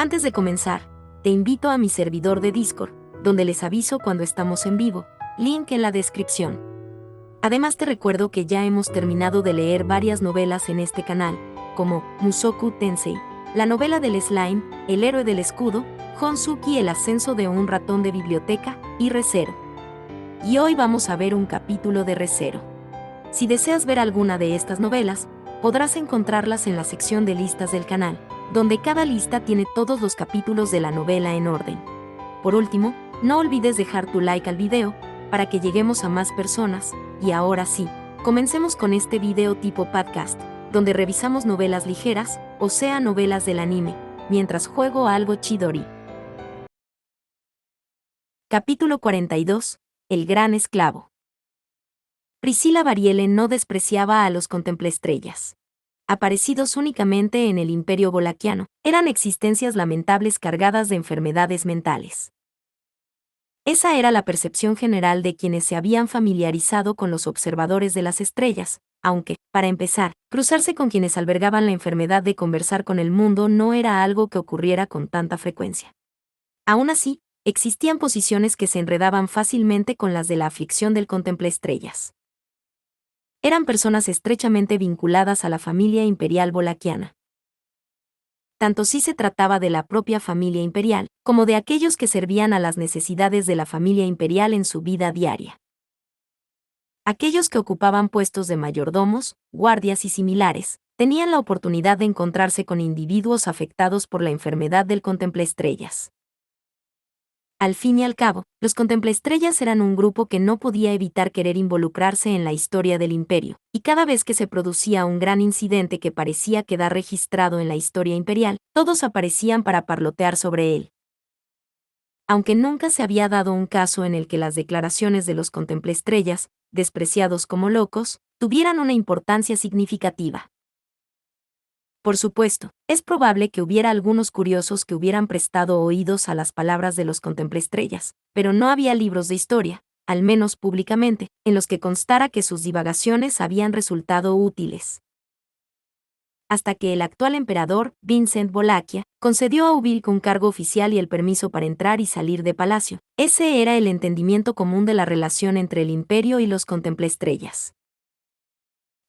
Antes de comenzar, te invito a mi servidor de Discord, donde les aviso cuando estamos en vivo, link en la descripción. Además te recuerdo que ya hemos terminado de leer varias novelas en este canal, como Mushoku Tensei, la novela del slime, El héroe del escudo, Honsuki, el ascenso de un ratón de biblioteca, y Re:Zero. Y hoy vamos a ver un capítulo de Re:Zero. Si deseas ver alguna de estas novelas, podrás encontrarlas en la sección de listas del canal, donde cada lista tiene todos los capítulos de la novela en orden. Por último, no olvides dejar tu like al video, para que lleguemos a más personas, y ahora sí, comencemos con este video tipo podcast, donde revisamos novelas ligeras, o sea novelas del anime, mientras juego a algo chidori. Capítulo 42, El gran esclavo. Priscilla Varielle no despreciaba a los contemplaestrellas. Aparecidos únicamente en el Imperio Bolaquiano, eran existencias lamentables cargadas de enfermedades mentales. Esa era la percepción general de quienes se habían familiarizado con los observadores de las estrellas, aunque, para empezar, cruzarse con quienes albergaban la enfermedad de conversar con el mundo no era algo que ocurriera con tanta frecuencia. Aún así, existían posiciones que se enredaban fácilmente con las de la aflicción del contemplaestrellas. Eran personas estrechamente vinculadas a la familia imperial bolaquiana. Tanto si se trataba de la propia familia imperial, como de aquellos que servían a las necesidades de la familia imperial en su vida diaria. Aquellos que ocupaban puestos de mayordomos, guardias y similares, tenían la oportunidad de encontrarse con individuos afectados por la enfermedad del contemplaestrellas. Al fin y al cabo, los contemplaestrellas eran un grupo que no podía evitar querer involucrarse en la historia del imperio, y cada vez que se producía un gran incidente que parecía quedar registrado en la historia imperial, todos aparecían para parlotear sobre él. Aunque nunca se había dado un caso en el que las declaraciones de los contemplaestrellas, despreciados como locos, tuvieran una importancia significativa. Por supuesto, es probable que hubiera algunos curiosos que hubieran prestado oídos a las palabras de los contemplaestrellas, pero no había libros de historia, al menos públicamente, en los que constara que sus divagaciones habían resultado útiles. Hasta que el actual emperador, Vincent Bolaquia, concedió a Ubilk un cargo oficial y el permiso para entrar y salir de palacio. Ese era el entendimiento común de la relación entre el imperio y los contemplaestrellas.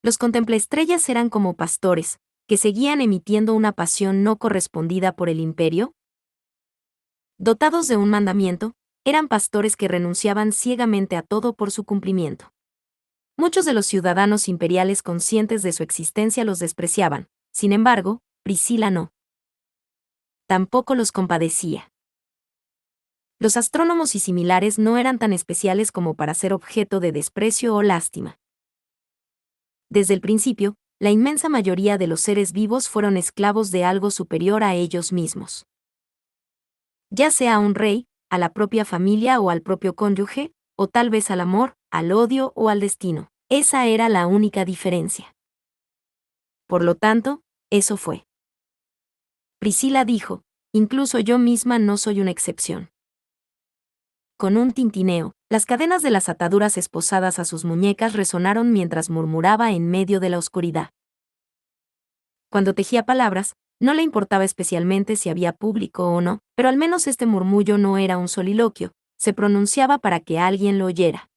Los contemplaestrellas eran como pastores, que seguían emitiendo una pasión no correspondida por el imperio. Dotados de un mandamiento, eran pastores que renunciaban ciegamente a todo por su cumplimiento. Muchos de los ciudadanos imperiales conscientes de su existencia los despreciaban, sin embargo, Priscilla no. Tampoco los compadecía. Los astrónomos y similares no eran tan especiales como para ser objeto de desprecio o lástima. Desde el principio, la inmensa mayoría de los seres vivos fueron esclavos de algo superior a ellos mismos. Ya sea a un rey, a la propia familia o al propio cónyuge, o tal vez al amor, al odio o al destino. Esa era la única diferencia. Por lo tanto, eso fue. Priscilla dijo, incluso yo misma no soy una excepción. Con un tintineo, las cadenas de las ataduras esposadas a sus muñecas resonaron mientras murmuraba en medio de la oscuridad. Cuando tejía palabras, no le importaba especialmente si había público o no, pero al menos este murmullo no era un soliloquio, se pronunciaba para que alguien lo oyera.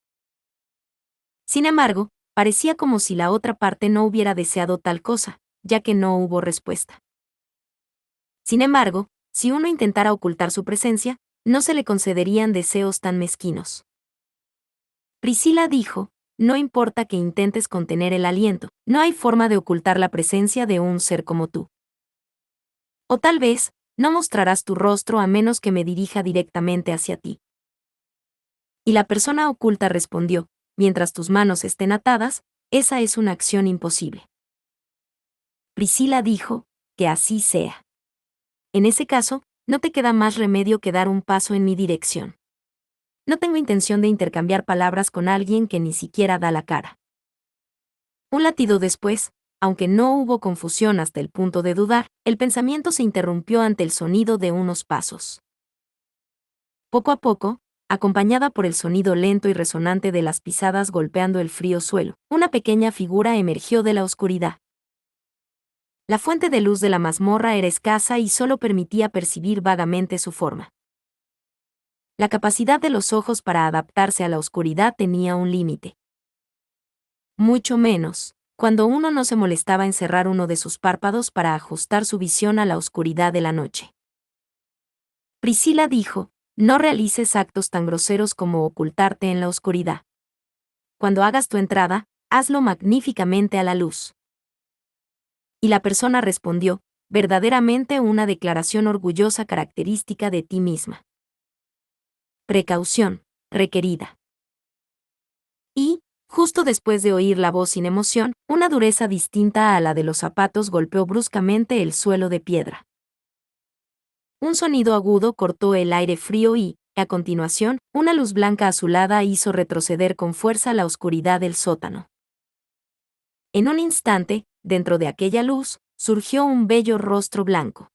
Sin embargo, parecía como si la otra parte no hubiera deseado tal cosa, ya que no hubo respuesta. Sin embargo, si uno intentara ocultar su presencia, no se le concederían deseos tan mezquinos. Priscilla dijo, no importa que intentes contener el aliento, no hay forma de ocultar la presencia de un ser como tú. O tal vez, no mostrarás tu rostro a menos que me dirija directamente hacia ti. Y la persona oculta respondió, mientras tus manos estén atadas, esa es una acción imposible. Priscilla dijo, que así sea. En ese caso, no te queda más remedio que dar un paso en mi dirección. No tengo intención de intercambiar palabras con alguien que ni siquiera da la cara. Un latido después, aunque no hubo confusión hasta el punto de dudar, el pensamiento se interrumpió ante el sonido de unos pasos. Poco a poco, acompañada por el sonido lento y resonante de las pisadas golpeando el frío suelo, una pequeña figura emergió de la oscuridad. La fuente de luz de la mazmorra era escasa y solo permitía percibir vagamente su forma. La capacidad de los ojos para adaptarse a la oscuridad tenía un límite. Mucho menos, cuando uno no se molestaba en cerrar uno de sus párpados para ajustar su visión a la oscuridad de la noche. Priscila dijo, no realices actos tan groseros como ocultarte en la oscuridad. Cuando hagas tu entrada, hazlo magníficamente a la luz. Y la persona respondió, verdaderamente una declaración orgullosa característica de ti misma. Precaución, requerida. Y, justo después de oír la voz sin emoción, una dureza distinta a la de los zapatos golpeó bruscamente el suelo de piedra. Un sonido agudo cortó el aire frío y, a continuación, una luz blanca azulada hizo retroceder con fuerza la oscuridad del sótano. En un instante, dentro de aquella luz, surgió un bello rostro blanco.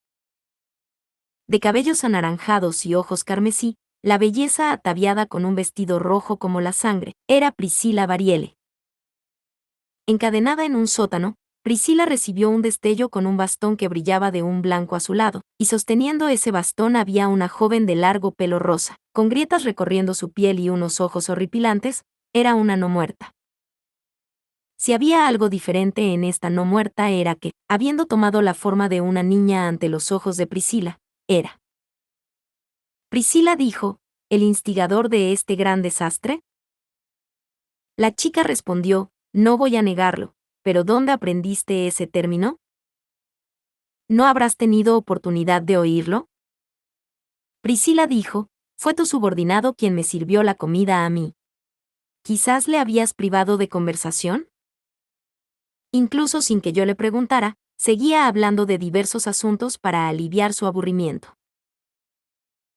De cabellos anaranjados y ojos carmesí, la belleza ataviada con un vestido rojo como la sangre, era Priscila Variele. Encadenada en un sótano, Priscila recibió un destello con un bastón que brillaba de un blanco azulado, y sosteniendo ese bastón había una joven de largo pelo rosa, con grietas recorriendo su piel y unos ojos horripilantes, era una no muerta. Si había algo diferente en esta no muerta era que, habiendo tomado la forma de una niña ante los ojos de Priscila, era. Priscila dijo, ¿el instigador de este gran desastre? La chica respondió, no voy a negarlo, pero ¿dónde aprendiste ese término? ¿No habrás tenido oportunidad de oírlo? Priscila dijo, fue tu subordinado quien me sirvió la comida a mí. ¿Quizás le habías privado de conversación? Incluso sin que yo le preguntara, seguía hablando de diversos asuntos para aliviar su aburrimiento.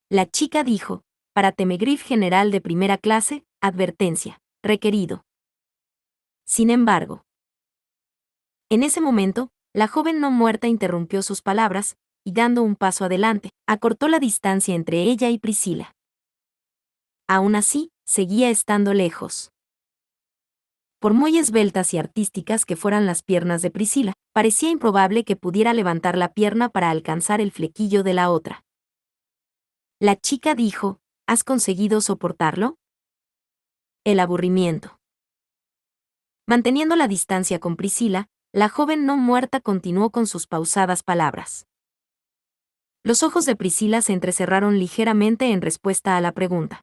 La chica dijo, para Temegrif general de primera clase, advertencia, requerido. Sin embargo, en ese momento, la joven no muerta interrumpió sus palabras, y dando un paso adelante, acortó la distancia entre ella y Priscila. Aún así, seguía estando lejos. Por muy esbeltas y artísticas que fueran las piernas de Priscila, parecía improbable que pudiera levantar la pierna para alcanzar el flequillo de la otra. La chica dijo, ¿has conseguido soportarlo? El aburrimiento. Manteniendo la distancia con Priscila, la joven no muerta continuó con sus pausadas palabras. Los ojos de Priscila se entrecerraron ligeramente en respuesta a la pregunta.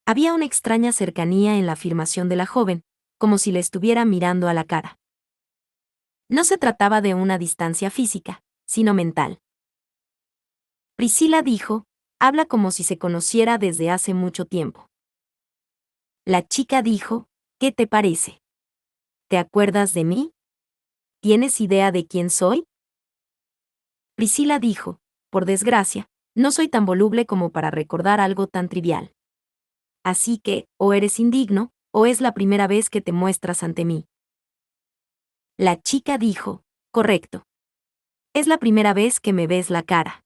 Había una extraña cercanía en la afirmación de la joven, como si le estuviera mirando a la cara. No se trataba de una distancia física, sino mental. Priscila dijo, habla como si se conociera desde hace mucho tiempo. La chica dijo, ¿qué te parece? ¿Te acuerdas de mí? ¿Tienes idea de quién soy? Priscila dijo, por desgracia, no soy tan voluble como para recordar algo tan trivial. Así que, o eres indigno, o es la primera vez que te muestras ante mí. La chica dijo, correcto. Es la primera vez que me ves la cara.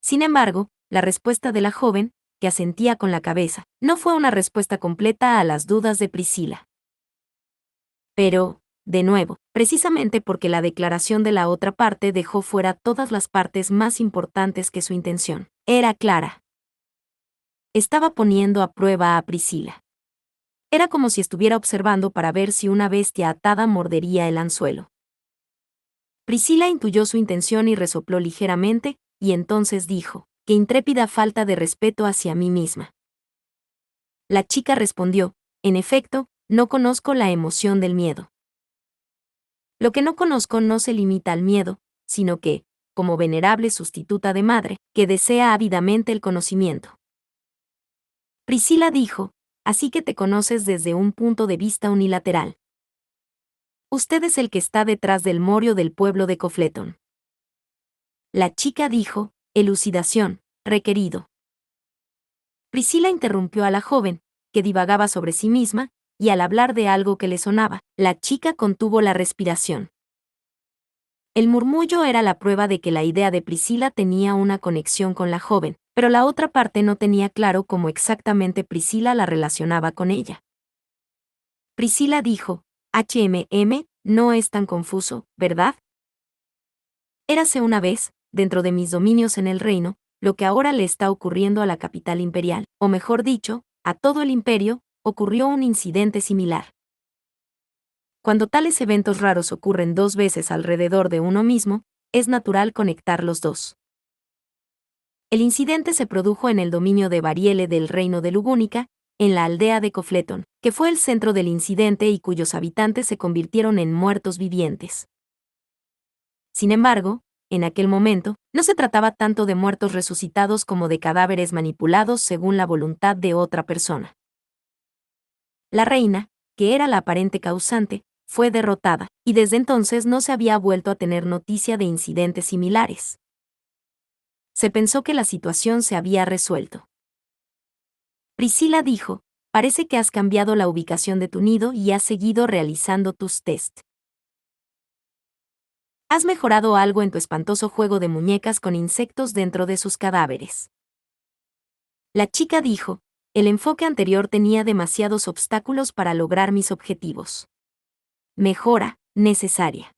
Sin embargo, la respuesta de la joven, que asentía con la cabeza, no fue una respuesta completa a las dudas de Priscila. Pero, de nuevo, precisamente porque la declaración de la otra parte dejó fuera todas las partes más importantes que su intención, era clara. Estaba poniendo a prueba a Priscila. Era como si estuviera observando para ver si una bestia atada mordería el anzuelo. Priscila intuyó su intención y resopló ligeramente, y entonces dijo, qué intrépida falta de respeto hacia mí misma. La chica respondió, en efecto, no conozco la emoción del miedo. Lo que no conozco no se limita al miedo, sino que, como venerable sustituta de madre, que desea ávidamente el conocimiento. Priscila dijo, así que te conoces desde un punto de vista unilateral. Usted es el que está detrás del morio del pueblo de Cofleton. La chica dijo, elucidación, requerido. Priscila interrumpió a la joven, que divagaba sobre sí misma, y al hablar de algo que le sonaba, la chica contuvo la respiración. El murmullo era la prueba de que la idea de Priscila tenía una conexión con la joven, pero la otra parte no tenía claro cómo exactamente Priscila la relacionaba con ella. Priscila dijo, no es tan confuso, ¿verdad? Érase una vez, dentro de mis dominios en el reino, lo que ahora le está ocurriendo a la capital imperial, o mejor dicho, a todo el imperio, ocurrió un incidente similar. Cuando tales eventos raros ocurren dos veces alrededor de uno mismo, es natural conectar los dos. El incidente se produjo en el dominio de Variele del reino de Lugúnica, en la aldea de Cofleton, que fue el centro del incidente y cuyos habitantes se convirtieron en muertos vivientes. Sin embargo, en aquel momento, no se trataba tanto de muertos resucitados como de cadáveres manipulados según la voluntad de otra persona. La reina, que era la aparente causante, fue derrotada, y desde entonces no se había vuelto a tener noticia de incidentes similares. Se pensó que la situación se había resuelto. Priscila dijo, parece que has cambiado la ubicación de tu nido y has seguido realizando tus test. Has mejorado algo en tu espantoso juego de muñecas con insectos dentro de sus cadáveres. La chica dijo, el enfoque anterior tenía demasiados obstáculos para lograr mis objetivos. Mejora, necesaria.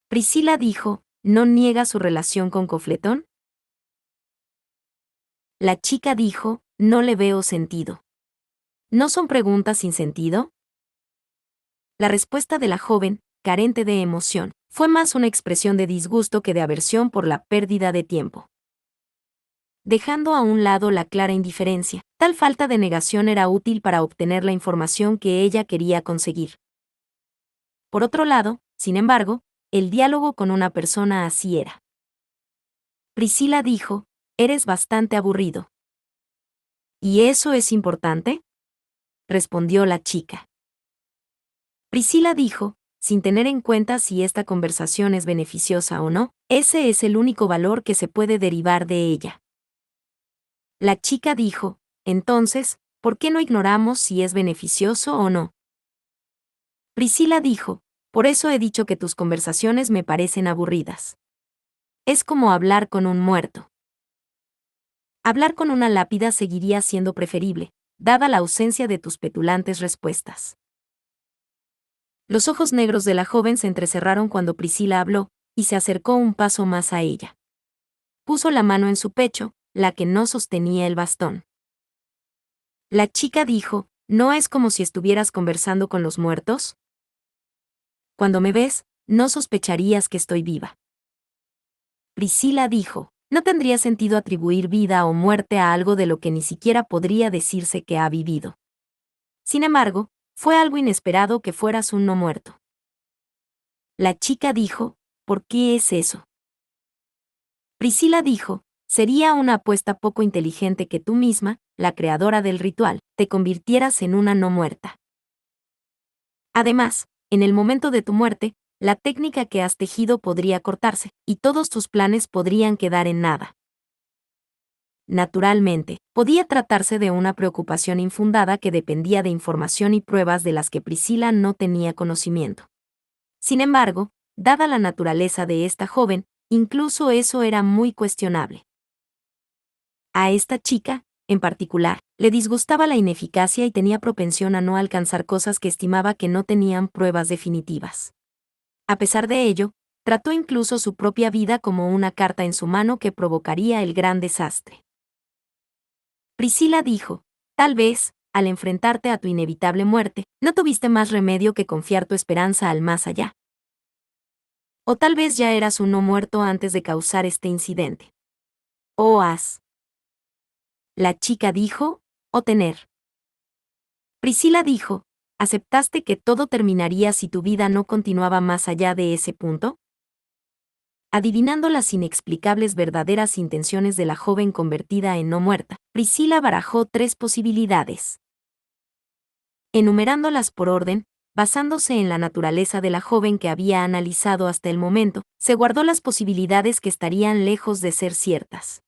Priscila dijo, ¿no niega su relación con Cofletón? La chica dijo, no le veo sentido. ¿No son preguntas sin sentido? La respuesta de la joven, carente de emoción, fue más una expresión de disgusto que de aversión por la pérdida de tiempo. Dejando a un lado la clara indiferencia, tal falta de negación era útil para obtener la información que ella quería conseguir. Por otro lado, sin embargo, el diálogo con una persona así era. Priscila dijo, eres bastante aburrido. ¿Y eso es importante? Respondió la chica. Priscila dijo, sin tener en cuenta si esta conversación es beneficiosa o no, ese es el único valor que se puede derivar de ella. La chica dijo, entonces, ¿por qué no ignoramos si es beneficioso o no? Priscila dijo, por eso he dicho que tus conversaciones me parecen aburridas. Es como hablar con un muerto. Hablar con una lápida seguiría siendo preferible, dada la ausencia de tus petulantes respuestas. Los ojos negros de la joven se entrecerraron cuando Priscila habló, y se acercó un paso más a ella. Puso la mano en su pecho, la que no sostenía el bastón. La chica dijo, ¿no es como si estuvieras conversando con los muertos? Cuando me ves, no sospecharías que estoy viva. Priscila dijo, no tendría sentido atribuir vida o muerte a algo de lo que ni siquiera podría decirse que ha vivido. Sin embargo, fue algo inesperado que fueras un no muerto. La chica dijo, ¿por qué es eso? Priscila dijo, sería una apuesta poco inteligente que tú misma, la creadora del ritual, te convirtieras en una no muerta. Además, en el momento de tu muerte, la técnica que has tejido podría cortarse, y todos tus planes podrían quedar en nada. Naturalmente, podía tratarse de una preocupación infundada que dependía de información y pruebas de las que Priscila no tenía conocimiento. Sin embargo, dada la naturaleza de esta joven, incluso eso era muy cuestionable. A esta chica, en particular, le disgustaba la ineficacia y tenía propensión a no alcanzar cosas que estimaba que no tenían pruebas definitivas. A pesar de ello, trató incluso su propia vida como una carta en su mano que provocaría el gran desastre. Priscila dijo, tal vez, al enfrentarte a tu inevitable muerte, no tuviste más remedio que confiar tu esperanza al más allá. O tal vez ya eras un no muerto antes de causar este incidente. O has. La chica dijo, o tener. Priscila dijo, ¿aceptaste que todo terminaría si tu vida no continuaba más allá de ese punto? Adivinando las inexplicables verdaderas intenciones de la joven convertida en no muerta, Priscila barajó tres posibilidades. Enumerándolas por orden, basándose en la naturaleza de la joven que había analizado hasta el momento, se guardó las posibilidades que estarían lejos de ser ciertas.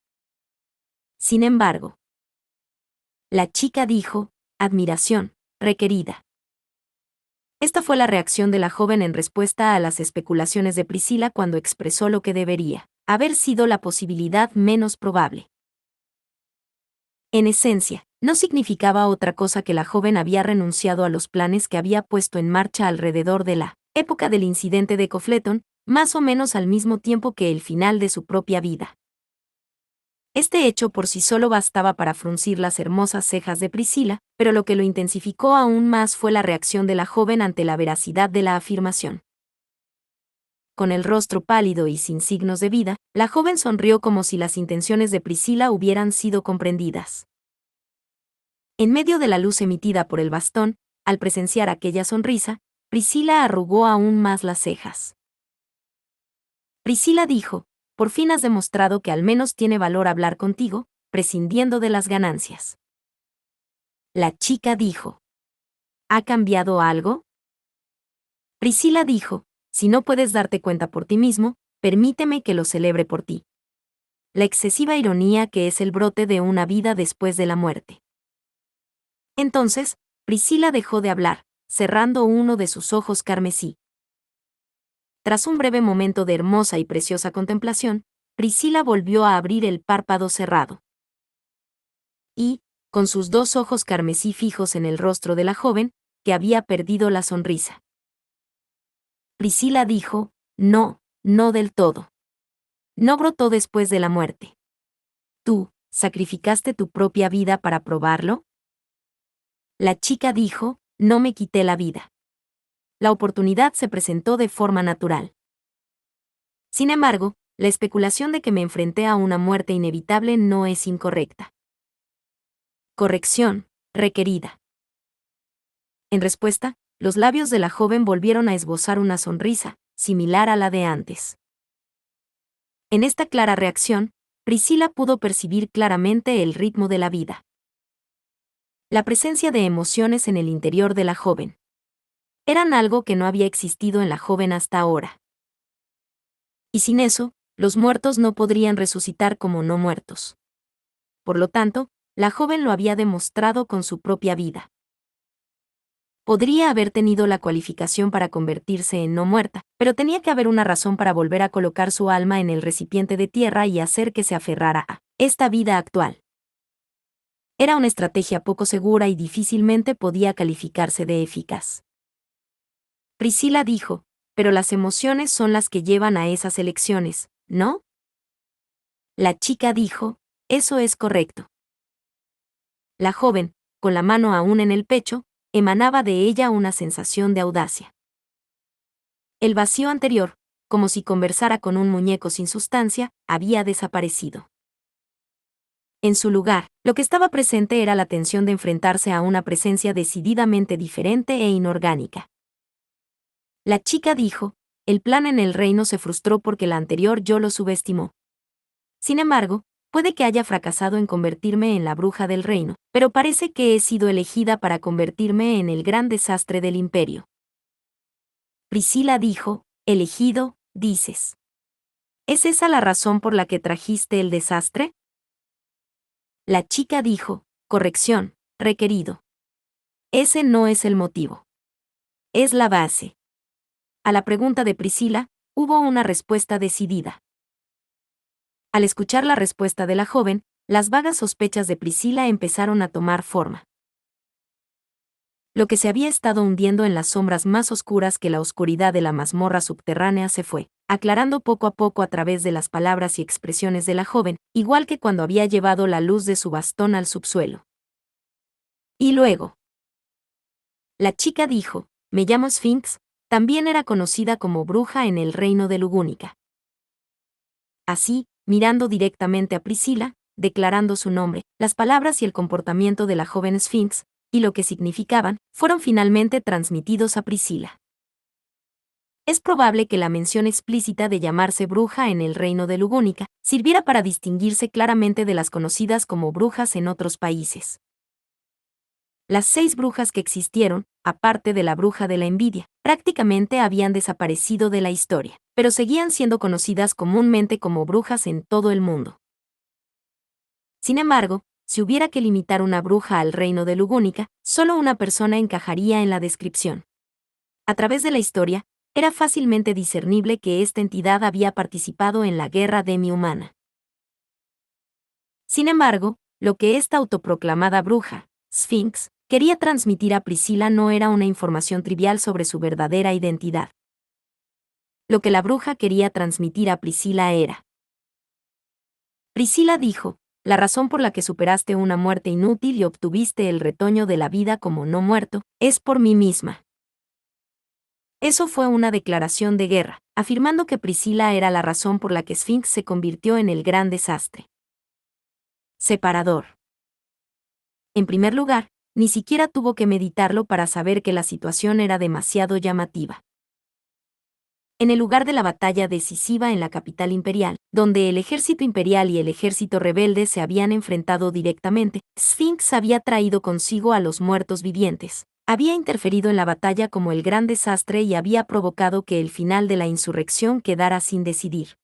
Sin embargo, la chica dijo, admiración, requerida. Esta fue la reacción de la joven en respuesta a las especulaciones de Priscila cuando expresó lo que debería haber sido la posibilidad menos probable. En esencia, no significaba otra cosa que la joven había renunciado a los planes que había puesto en marcha alrededor de la época del incidente de Cofleton, más o menos al mismo tiempo que el final de su propia vida. Este hecho por sí solo bastaba para fruncir las hermosas cejas de Priscila, pero lo que lo intensificó aún más fue la reacción de la joven ante la veracidad de la afirmación. Con el rostro pálido y sin signos de vida, la joven sonrió como si las intenciones de Priscila hubieran sido comprendidas. En medio de la luz emitida por el bastón, al presenciar aquella sonrisa, Priscila arrugó aún más las cejas. Priscila dijo: «Por fin has demostrado que al menos tiene valor hablar contigo, prescindiendo de las ganancias». La chica dijo: «¿Ha cambiado algo?». Priscila dijo: «Si no puedes darte cuenta por ti mismo, permíteme que lo celebre por ti». La excesiva ironía que es el brote de una vida después de la muerte. Entonces, Priscila dejó de hablar, cerrando uno de sus ojos carmesí. Tras un breve momento de hermosa y preciosa contemplación, Priscila volvió a abrir el párpado cerrado. Y, con sus dos ojos carmesí fijos en el rostro de la joven, que había perdido la sonrisa. Priscila dijo: «No, no del todo. No brotó después de la muerte. ¿Tú, sacrificaste tu propia vida para probarlo?». La chica dijo: «No me quité la vida. La oportunidad se presentó de forma natural. Sin embargo, la especulación de que me enfrenté a una muerte inevitable no es incorrecta. Corrección requerida». En respuesta, los labios de la joven volvieron a esbozar una sonrisa, similar a la de antes. En esta clara reacción, Priscila pudo percibir claramente el ritmo de la vida. La presencia de emociones en el interior de la joven. Eran algo que no había existido en la joven hasta ahora. Y sin eso, los muertos no podrían resucitar como no muertos. Por lo tanto, la joven lo había demostrado con su propia vida. Podría haber tenido la cualificación para convertirse en no muerta, pero tenía que haber una razón para volver a colocar su alma en el recipiente de tierra y hacer que se aferrara a esta vida actual. Era una estrategia poco segura y difícilmente podía calificarse de eficaz. Priscila dijo: «Pero las emociones son las que llevan a esas elecciones, ¿no?». La chica dijo: «Eso es correcto». La joven, con la mano aún en el pecho, emanaba de ella una sensación de audacia. El vacío anterior, como si conversara con un muñeco sin sustancia, había desaparecido. En su lugar, lo que estaba presente era la tensión de enfrentarse a una presencia decididamente diferente e inorgánica. La chica dijo: «El plan en el reino se frustró porque la anterior yo lo subestimó. Sin embargo, puede que haya fracasado en convertirme en la bruja del reino, pero parece que he sido elegida para convertirme en el gran desastre del imperio». Priscila dijo: «Elegido, dices. ¿Es esa la razón por la que trajiste el desastre?». La chica dijo: «Corrección requerido. Ese no es el motivo. Es la base». A la pregunta de Priscila, hubo una respuesta decidida. Al escuchar la respuesta de la joven, las vagas sospechas de Priscila empezaron a tomar forma. Lo que se había estado hundiendo en las sombras más oscuras que la oscuridad de la mazmorra subterránea se fue, aclarando poco a poco a través de las palabras y expresiones de la joven, igual que cuando había llevado la luz de su bastón al subsuelo. Y luego, la chica dijo: «Me llamo Sphinx, también era conocida como bruja en el reino de Lugúnica». Así, mirando directamente a Priscila, declarando su nombre, las palabras y el comportamiento de la joven Sphinx, y lo que significaban, fueron finalmente transmitidos a Priscila. Es probable que la mención explícita de llamarse bruja en el reino de Lugúnica sirviera para distinguirse claramente de las conocidas como brujas en otros países. Las 6 brujas que existieron, aparte de la bruja de la envidia, prácticamente habían desaparecido de la historia, pero seguían siendo conocidas comúnmente como brujas en todo el mundo. Sin embargo, si hubiera que limitar una bruja al reino de Lugúnica, solo una persona encajaría en la descripción. A través de la historia, era fácilmente discernible que esta entidad había participado en la guerra demi-humana. Sin embargo, lo que esta autoproclamada bruja, Sphinx, quería transmitir a Priscila no era una información trivial sobre su verdadera identidad. Lo que la bruja quería transmitir a Priscila era. Priscila dijo, la razón por la que superaste una muerte inútil y obtuviste el retoño de la vida como no muerto, es por mí misma. Eso fue una declaración de guerra, afirmando que Priscila era la razón por la que Sphinx se convirtió en el gran desastre. Separador. En primer lugar, ni siquiera tuvo que meditarlo para saber que la situación era demasiado llamativa. En el lugar de la batalla decisiva en la capital imperial, donde el ejército imperial y el ejército rebelde se habían enfrentado directamente, Sphinx había traído consigo a los muertos vivientes. Había interferido en la batalla como el gran desastre y había provocado que el final de la insurrección quedara sin decidir.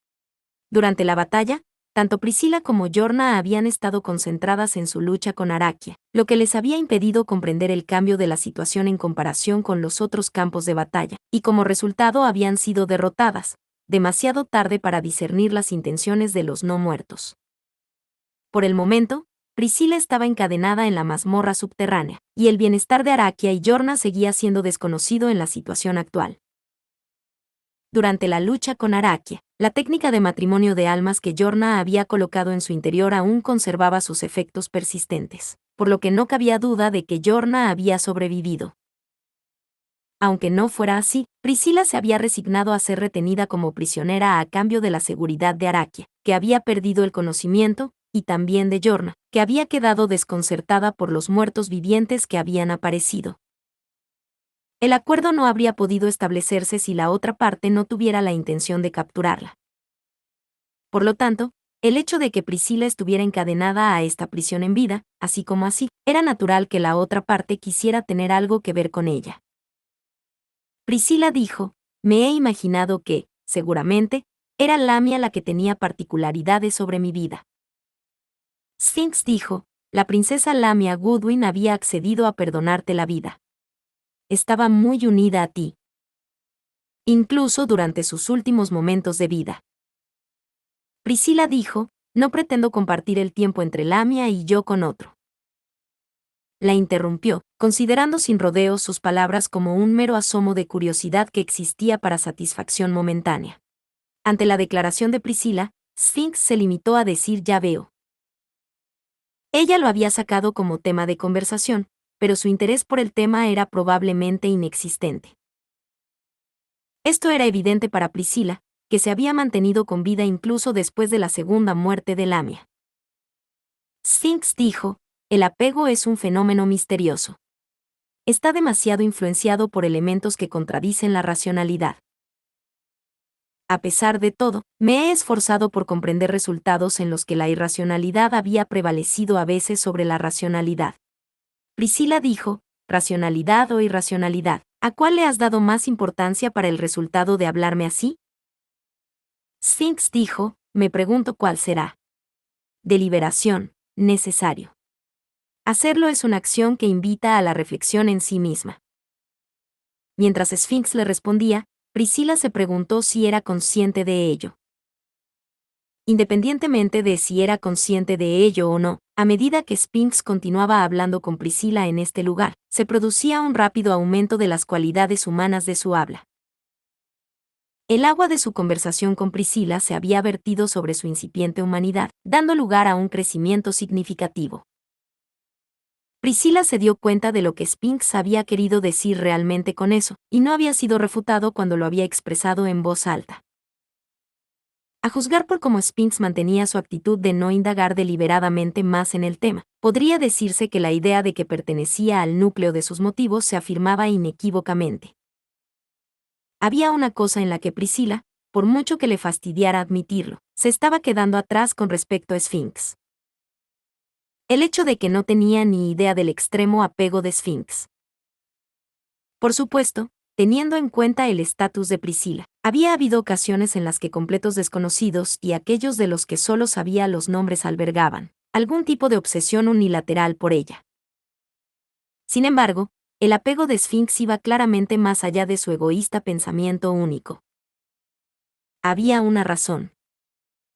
Durante la batalla, tanto Priscila como Yorna habían estado concentradas en su lucha con Araquia, lo que les había impedido comprender el cambio de la situación en comparación con los otros campos de batalla, y como resultado habían sido derrotadas, demasiado tarde para discernir las intenciones de los no muertos. Por el momento, Priscila estaba encadenada en la mazmorra subterránea, y el bienestar de Araquia y Yorna seguía siendo desconocido en la situación actual. Durante la lucha con Araquia, la técnica de matrimonio de almas que Yorna había colocado en su interior aún conservaba sus efectos persistentes, por lo que no cabía duda de que Yorna había sobrevivido. Aunque no fuera así, Priscila se había resignado a ser retenida como prisionera a cambio de la seguridad de Araquia, que había perdido el conocimiento, y también de Yorna, que había quedado desconcertada por los muertos vivientes que habían aparecido. El acuerdo no habría podido establecerse si la otra parte no tuviera la intención de capturarla. Por lo tanto, el hecho de que Priscila estuviera encadenada a esta prisión en vida, así como así, era natural que la otra parte quisiera tener algo que ver con ella. Priscila dijo, me he imaginado que, seguramente, era Lamia la que tenía particularidades sobre mi vida. Sphinx dijo, la princesa Lamia Goodwin había accedido a perdonarte la vida. Estaba muy unida a ti. Incluso durante sus últimos momentos de vida. Priscila dijo, no pretendo compartir el tiempo entre Lamia y yo con otro. La interrumpió, considerando sin rodeos sus palabras como un mero asomo de curiosidad que existía para satisfacción momentánea. Ante la declaración de Priscila, Sphinx se limitó a decir ya veo. Ella lo había sacado como tema de conversación, pero su interés por el tema era probablemente inexistente. Esto era evidente para Priscila, que se había mantenido con vida incluso después de la segunda muerte de Lamia. Sphinx dijo, el apego es un fenómeno misterioso. Está demasiado influenciado por elementos que contradicen la racionalidad. A pesar de todo, me he esforzado por comprender resultados en los que la irracionalidad había prevalecido a veces sobre la racionalidad. Priscila dijo, ¿racionalidad o irracionalidad? ¿A cuál le has dado más importancia para el resultado de hablarme así? Sphinx dijo, me pregunto cuál será. Deliberación, necesario. Hacerlo es una acción que invita a la reflexión en sí misma. Mientras Sphinx le respondía, Priscila se preguntó si era consciente de ello. Independientemente de si era consciente de ello o no, a medida que Sphinx continuaba hablando con Priscila en este lugar, se producía un rápido aumento de las cualidades humanas de su habla. El agua de su conversación con Priscila se había vertido sobre su incipiente humanidad, dando lugar a un crecimiento significativo. Priscila se dio cuenta de lo que Sphinx había querido decir realmente con eso, y no había sido refutado cuando lo había expresado en voz alta. A juzgar por cómo Sphinx mantenía su actitud de no indagar deliberadamente más en el tema, podría decirse que la idea de que pertenecía al núcleo de sus motivos se afirmaba inequívocamente. Había una cosa en la que Priscila, por mucho que le fastidiara admitirlo, se estaba quedando atrás con respecto a Sphinx. El hecho de que no tenía ni idea del extremo apego de Sphinx. Por supuesto, teniendo en cuenta el estatus de Priscila, había habido ocasiones en las que completos desconocidos y aquellos de los que solo sabía los nombres albergaban algún tipo de obsesión unilateral por ella. Sin embargo, el apego de Sphinx iba claramente más allá de su egoísta pensamiento único. Había una razón.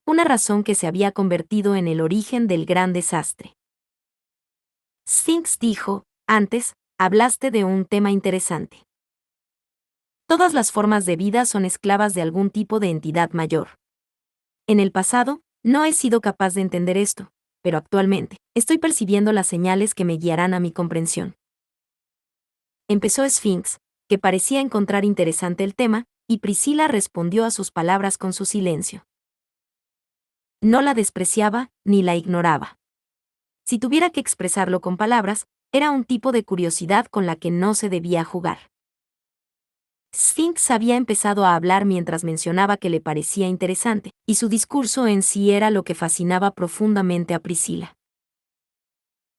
Una razón que se había convertido en el origen del gran desastre. Sphinx dijo, antes, hablaste de un tema interesante. Todas las formas de vida son esclavas de algún tipo de entidad mayor. En el pasado, no he sido capaz de entender esto, pero actualmente, estoy percibiendo las señales que me guiarán a mi comprensión. Empezó Sphinx, que parecía encontrar interesante el tema, y Priscila respondió a sus palabras con su silencio. No la despreciaba, ni la ignoraba. Si tuviera que expresarlo con palabras, era un tipo de curiosidad con la que no se debía jugar. Sphinx había empezado a hablar mientras mencionaba que le parecía interesante, y su discurso en sí era lo que fascinaba profundamente a Priscila.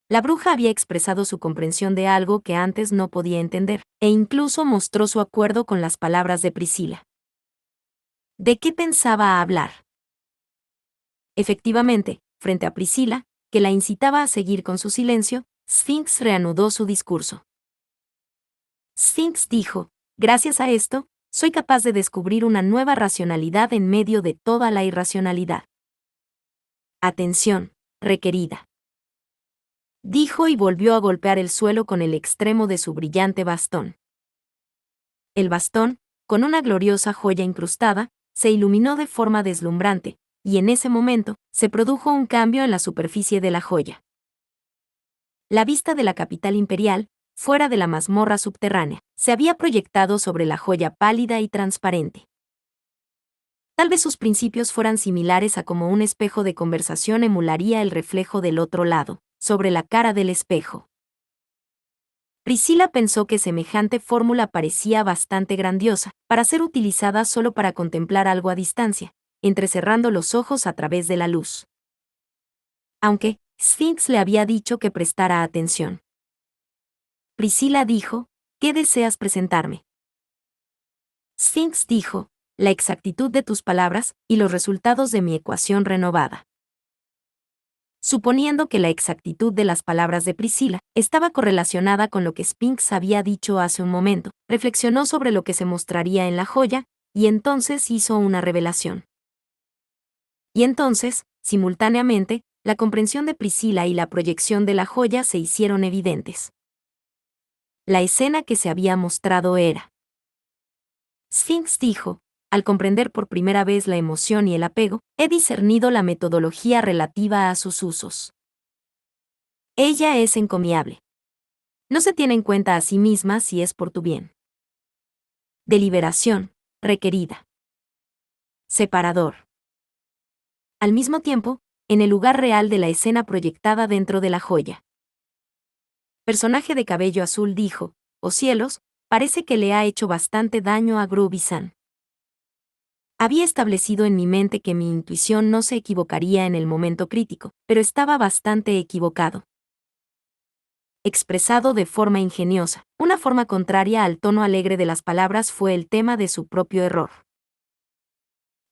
La bruja había expresado su comprensión de algo que antes no podía entender, e incluso mostró su acuerdo con las palabras de Priscila. ¿De qué pensaba hablar? Efectivamente, frente a Priscila, que la incitaba a seguir con su silencio, Sphinx reanudó su discurso. Sphinx dijo: gracias a esto, soy capaz de descubrir una nueva racionalidad en medio de toda la irracionalidad. Atención, requerida. Dijo y volvió a golpear el suelo con el extremo de su brillante bastón. El bastón, con una gloriosa joya incrustada, se iluminó de forma deslumbrante, y en ese momento, se produjo un cambio en la superficie de la joya. La vista de la capital imperial, fuera de la mazmorra subterránea, se había proyectado sobre la joya pálida y transparente. Tal vez sus principios fueran similares a como un espejo de conversación emularía el reflejo del otro lado, sobre la cara del espejo. Priscila pensó que semejante fórmula parecía bastante grandiosa, para ser utilizada solo para contemplar algo a distancia, entrecerrando los ojos a través de la luz. Aunque, Sphinx le había dicho que prestara atención. Priscila dijo: ¿qué deseas presentarme? Sphinx dijo: la exactitud de tus palabras y los resultados de mi ecuación renovada. Suponiendo que la exactitud de las palabras de Priscila estaba correlacionada con lo que Sphinx había dicho hace un momento, reflexionó sobre lo que se mostraría en la joya, y entonces hizo una revelación. Y entonces, simultáneamente, la comprensión de Priscila y la proyección de la joya se hicieron evidentes. La escena que se había mostrado era. Sphinx dijo: al comprender por primera vez la emoción y el apego, he discernido la metodología relativa a sus usos. Ella es encomiable. No se tiene en cuenta a sí misma si es por tu bien. Deliberación, requerida. Separador. Al mismo tiempo, en el lugar real de la escena proyectada dentro de la joya. Personaje de cabello azul dijo: oh cielos, parece que le ha hecho bastante daño a Groovy-san. Había establecido en mi mente que mi intuición no se equivocaría en el momento crítico, pero estaba bastante equivocado. Expresado de forma ingeniosa, una forma contraria al tono alegre de las palabras fue el tema de su propio error.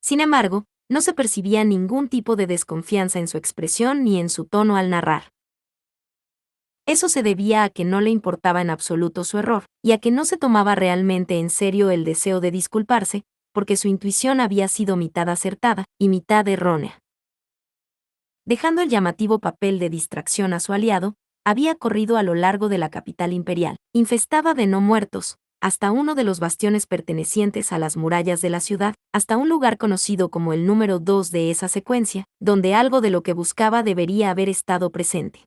Sin embargo, no se percibía ningún tipo de desconfianza en su expresión ni en su tono al narrar. Eso se debía a que no le importaba en absoluto su error, y a que no se tomaba realmente en serio el deseo de disculparse, porque su intuición había sido mitad acertada y mitad errónea. Dejando el llamativo papel de distracción a su aliado, había corrido a lo largo de la capital imperial, infestada de no muertos, hasta uno de los bastiones pertenecientes a las murallas de la ciudad, hasta un lugar conocido como el número 2 de esa secuencia, donde algo de lo que buscaba debería haber estado presente.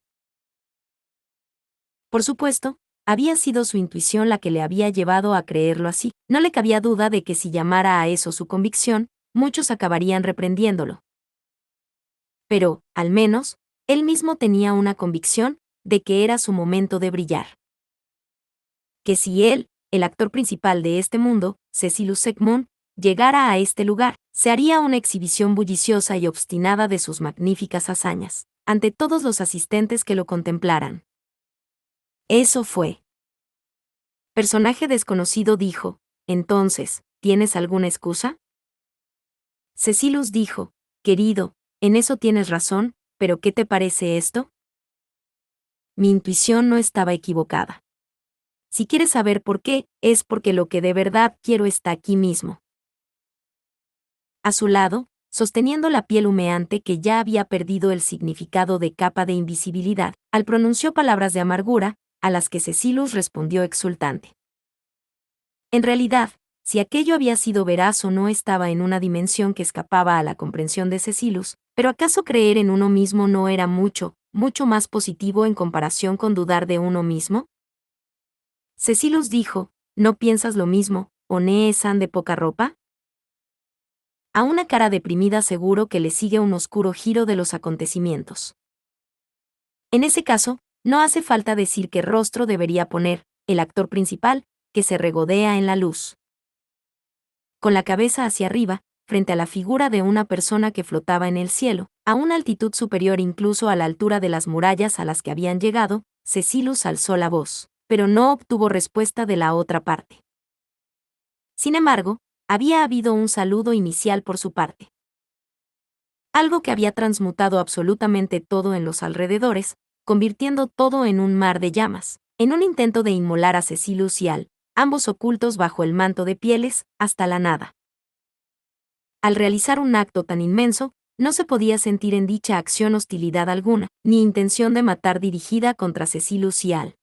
Por supuesto, había sido su intuición la que le había llevado a creerlo así. No le cabía duda de que si llamara a eso su convicción, muchos acabarían reprendiéndolo. Pero, al menos, él mismo tenía una convicción de que era su momento de brillar. Que si él, el actor principal de este mundo, Cecilus Segmund, llegara a este lugar, se haría una exhibición bulliciosa y obstinada de sus magníficas hazañas, ante todos los asistentes que lo contemplaran. Eso fue. Personaje desconocido dijo: entonces, ¿tienes alguna excusa? Cecilus dijo: querido, en eso tienes razón, pero ¿qué te parece esto? Mi intuición no estaba equivocada. Si quieres saber por qué, es porque lo que de verdad quiero está aquí mismo. A su lado, sosteniendo la piel humeante que ya había perdido el significado de capa de invisibilidad, al pronunció palabras de amargura, a las que Cecilus respondió exultante. En realidad, si aquello había sido veraz o no estaba en una dimensión que escapaba a la comprensión de Cecilus, pero ¿acaso creer en uno mismo no era mucho más positivo en comparación con dudar de uno mismo? Cecilus dijo, ¿no piensas lo mismo, o nee san de poca ropa? A una cara deprimida seguro que le sigue un oscuro giro de los acontecimientos. En ese caso, no hace falta decir qué rostro debería poner el actor principal, que se regodea en la luz. Con la cabeza hacia arriba, frente a la figura de una persona que flotaba en el cielo, a una altitud superior incluso a la altura de las murallas a las que habían llegado, Cecilus alzó la voz, pero no obtuvo respuesta de la otra parte. Sin embargo, había habido un saludo inicial por su parte. Algo que había transmutado absolutamente todo en los alrededores, convirtiendo todo en un mar de llamas, en un intento de inmolar a Cecilus y Al, ambos ocultos bajo el manto de pieles, hasta la nada. Al realizar un acto tan inmenso, no se podía sentir en dicha acción hostilidad alguna, ni intención de matar dirigida contra Cecilus y Al.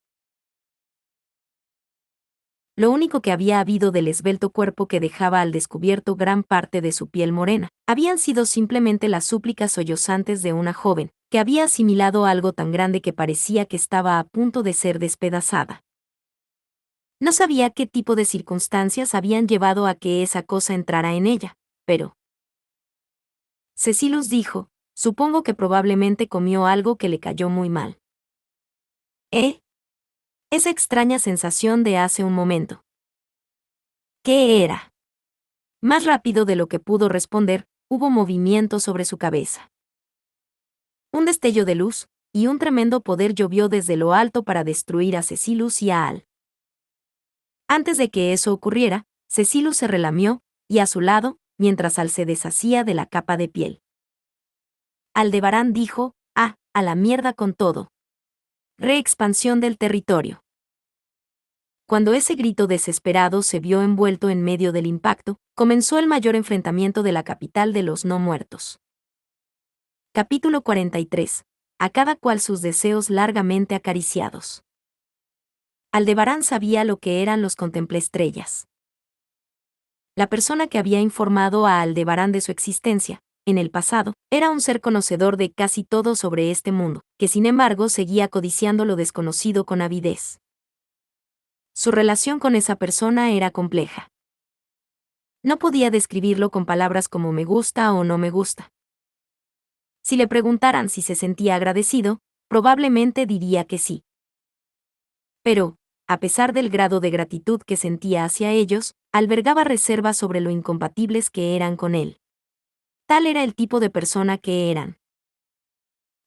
Lo único que había habido del esbelto cuerpo que dejaba al descubierto gran parte de su piel morena, habían sido simplemente las súplicas sollozantes de una joven, que había asimilado algo tan grande que parecía que estaba a punto de ser despedazada. No sabía qué tipo de circunstancias habían llevado a que esa cosa entrara en ella, pero... Cecilus dijo, supongo que probablemente comió algo que le cayó muy mal. Esa extraña sensación de hace un momento. ¿Qué era? Más rápido de lo que pudo responder, hubo movimiento sobre su cabeza. Un destello de luz, y un tremendo poder llovió desde lo alto para destruir a Cecilus y a Al. Antes de que eso ocurriera, Cecilus se relamió, y a su lado, mientras Al se deshacía de la capa de piel. Aldebarán dijo, a la mierda con todo. Reexpansión del territorio. Cuando ese grito desesperado se vio envuelto en medio del impacto, comenzó el mayor enfrentamiento de la capital de los no muertos. Capítulo 43. A cada cual sus deseos largamente acariciados. Aldebarán sabía lo que eran los contemplaestrellas. La persona que había informado a Aldebarán de su existencia, en el pasado, era un ser conocedor de casi todo sobre este mundo, que sin embargo seguía codiciando lo desconocido con avidez. Su relación con esa persona era compleja. No podía describirlo con palabras como me gusta o no me gusta. Si le preguntaran si se sentía agradecido, probablemente diría que sí. Pero, a pesar del grado de gratitud que sentía hacia ellos, albergaba reservas sobre lo incompatibles que eran con él. Tal era el tipo de persona que eran.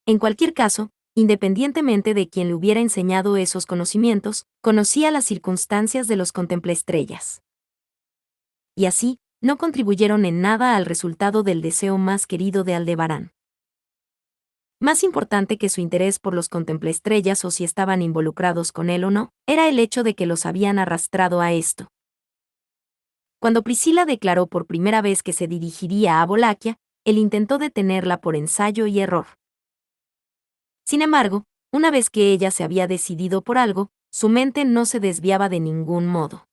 En cualquier caso, independientemente de quien le hubiera enseñado esos conocimientos, conocía las circunstancias de los contemplaestrellas. Y así, no contribuyeron en nada al resultado del deseo más querido de Aldebarán. Más importante que su interés por los contemplaestrellas o si estaban involucrados con él o no, era el hecho de que los habían arrastrado a esto. Cuando Priscila declaró por primera vez que se dirigiría a Volaquia, él intentó detenerla por ensayo y error. Sin embargo, una vez que ella se había decidido por algo, su mente no se desviaba de ningún modo.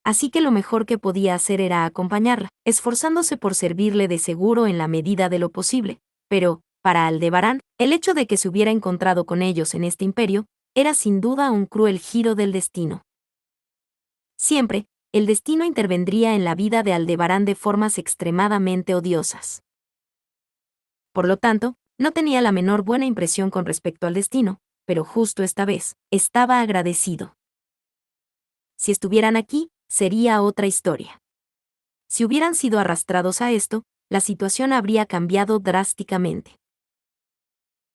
Así que lo mejor que podía hacer era acompañarla, esforzándose por servirle de seguro en la medida de lo posible, pero, para Aldebarán, el hecho de que se hubiera encontrado con ellos en este imperio, era sin duda un cruel giro del destino. Siempre, el destino intervendría en la vida de Aldebarán de formas extremadamente odiosas. Por lo tanto, no tenía la menor buena impresión con respecto al destino, pero justo esta vez, estaba agradecido. Si estuvieran aquí, sería otra historia. Si hubieran sido arrastrados a esto, la situación habría cambiado drásticamente.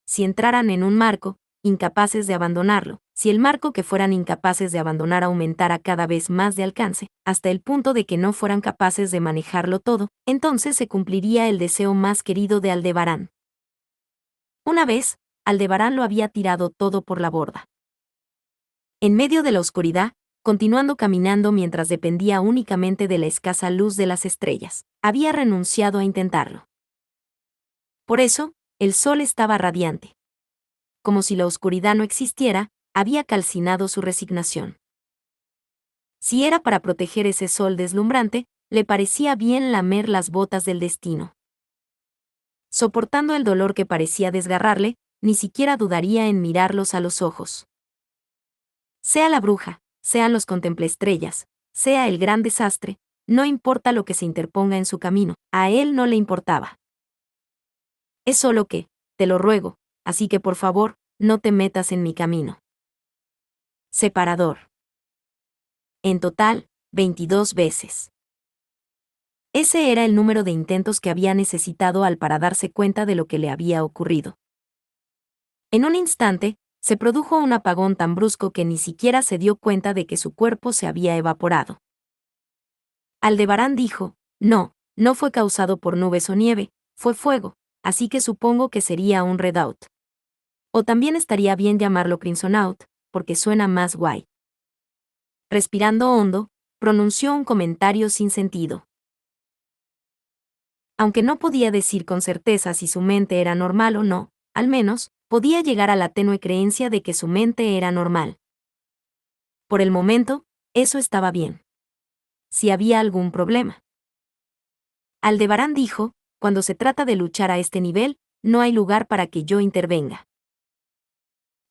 Si entraran en un marco, incapaces de abandonarlo, si el marco que fueran incapaces de abandonar aumentara cada vez más de alcance, hasta el punto de que no fueran capaces de manejarlo todo, entonces se cumpliría el deseo más querido de Aldebarán. Una vez, Aldebarán lo había tirado todo por la borda. En medio de la oscuridad, continuando caminando mientras dependía únicamente de la escasa luz de las estrellas, había renunciado a intentarlo. Por eso, el sol estaba radiante. Como si la oscuridad no existiera, había calcinado su resignación. Si era para proteger ese sol deslumbrante, le parecía bien lamer las botas del destino. Soportando el dolor que parecía desgarrarle, ni siquiera dudaría en mirarlos a los ojos. Sea la bruja, sean los contemplaestrellas, sea el gran desastre, no importa lo que se interponga en su camino, a él no le importaba. Es solo que, te lo ruego, así que por favor, no te metas en mi camino. Separador. En total, 22 veces. Ese era el número de intentos que había necesitado Al para darse cuenta de lo que le había ocurrido. En un instante, se produjo un apagón tan brusco que ni siquiera se dio cuenta de que su cuerpo se había evaporado. Aldebarán dijo, no fue causado por nubes o nieve, fue fuego, así que supongo que sería un redout. O también estaría bien llamarlo Crimson Out, porque suena más guay. Respirando hondo, pronunció un comentario sin sentido. Aunque no podía decir con certeza si su mente era normal o no, al menos, podía llegar a la tenue creencia de que su mente era normal. Por el momento, eso estaba bien. Si había algún problema. Aldebarán dijo, cuando se trata de luchar a este nivel, no hay lugar para que yo intervenga.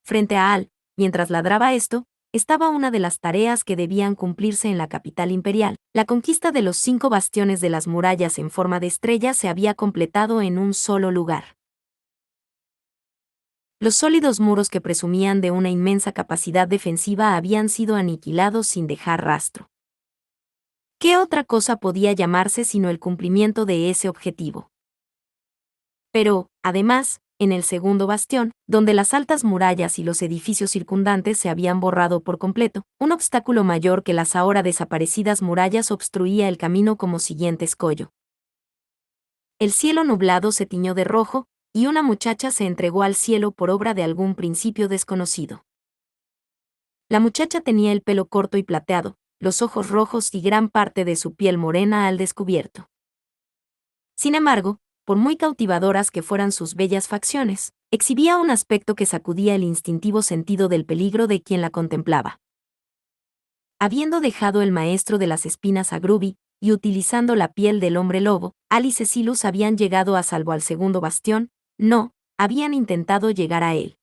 Frente a Al, mientras ladraba esto, estaba una de las tareas que debían cumplirse en la capital imperial. La conquista de los 5 bastiones de las murallas en forma de estrella se había completado en un solo lugar. Los sólidos muros que presumían de una inmensa capacidad defensiva habían sido aniquilados sin dejar rastro. ¿Qué otra cosa podía llamarse sino el cumplimiento de ese objetivo? Pero, además, en el segundo bastión, donde las altas murallas y los edificios circundantes se habían borrado por completo, un obstáculo mayor que las ahora desaparecidas murallas obstruía el camino como siguiente escollo. El cielo nublado se tiñó de rojo, y una muchacha se entregó al cielo por obra de algún principio desconocido. La muchacha tenía el pelo corto y plateado, los ojos rojos y gran parte de su piel morena al descubierto. Sin embargo, por muy cautivadoras que fueran sus bellas facciones, exhibía un aspecto que sacudía el instintivo sentido del peligro de quien la contemplaba. Habiendo dejado el maestro de las espinas a Gruby, y utilizando la piel del hombre lobo, Al y Cecilus habían llegado a salvo al segundo bastión, habían intentado llegar a él.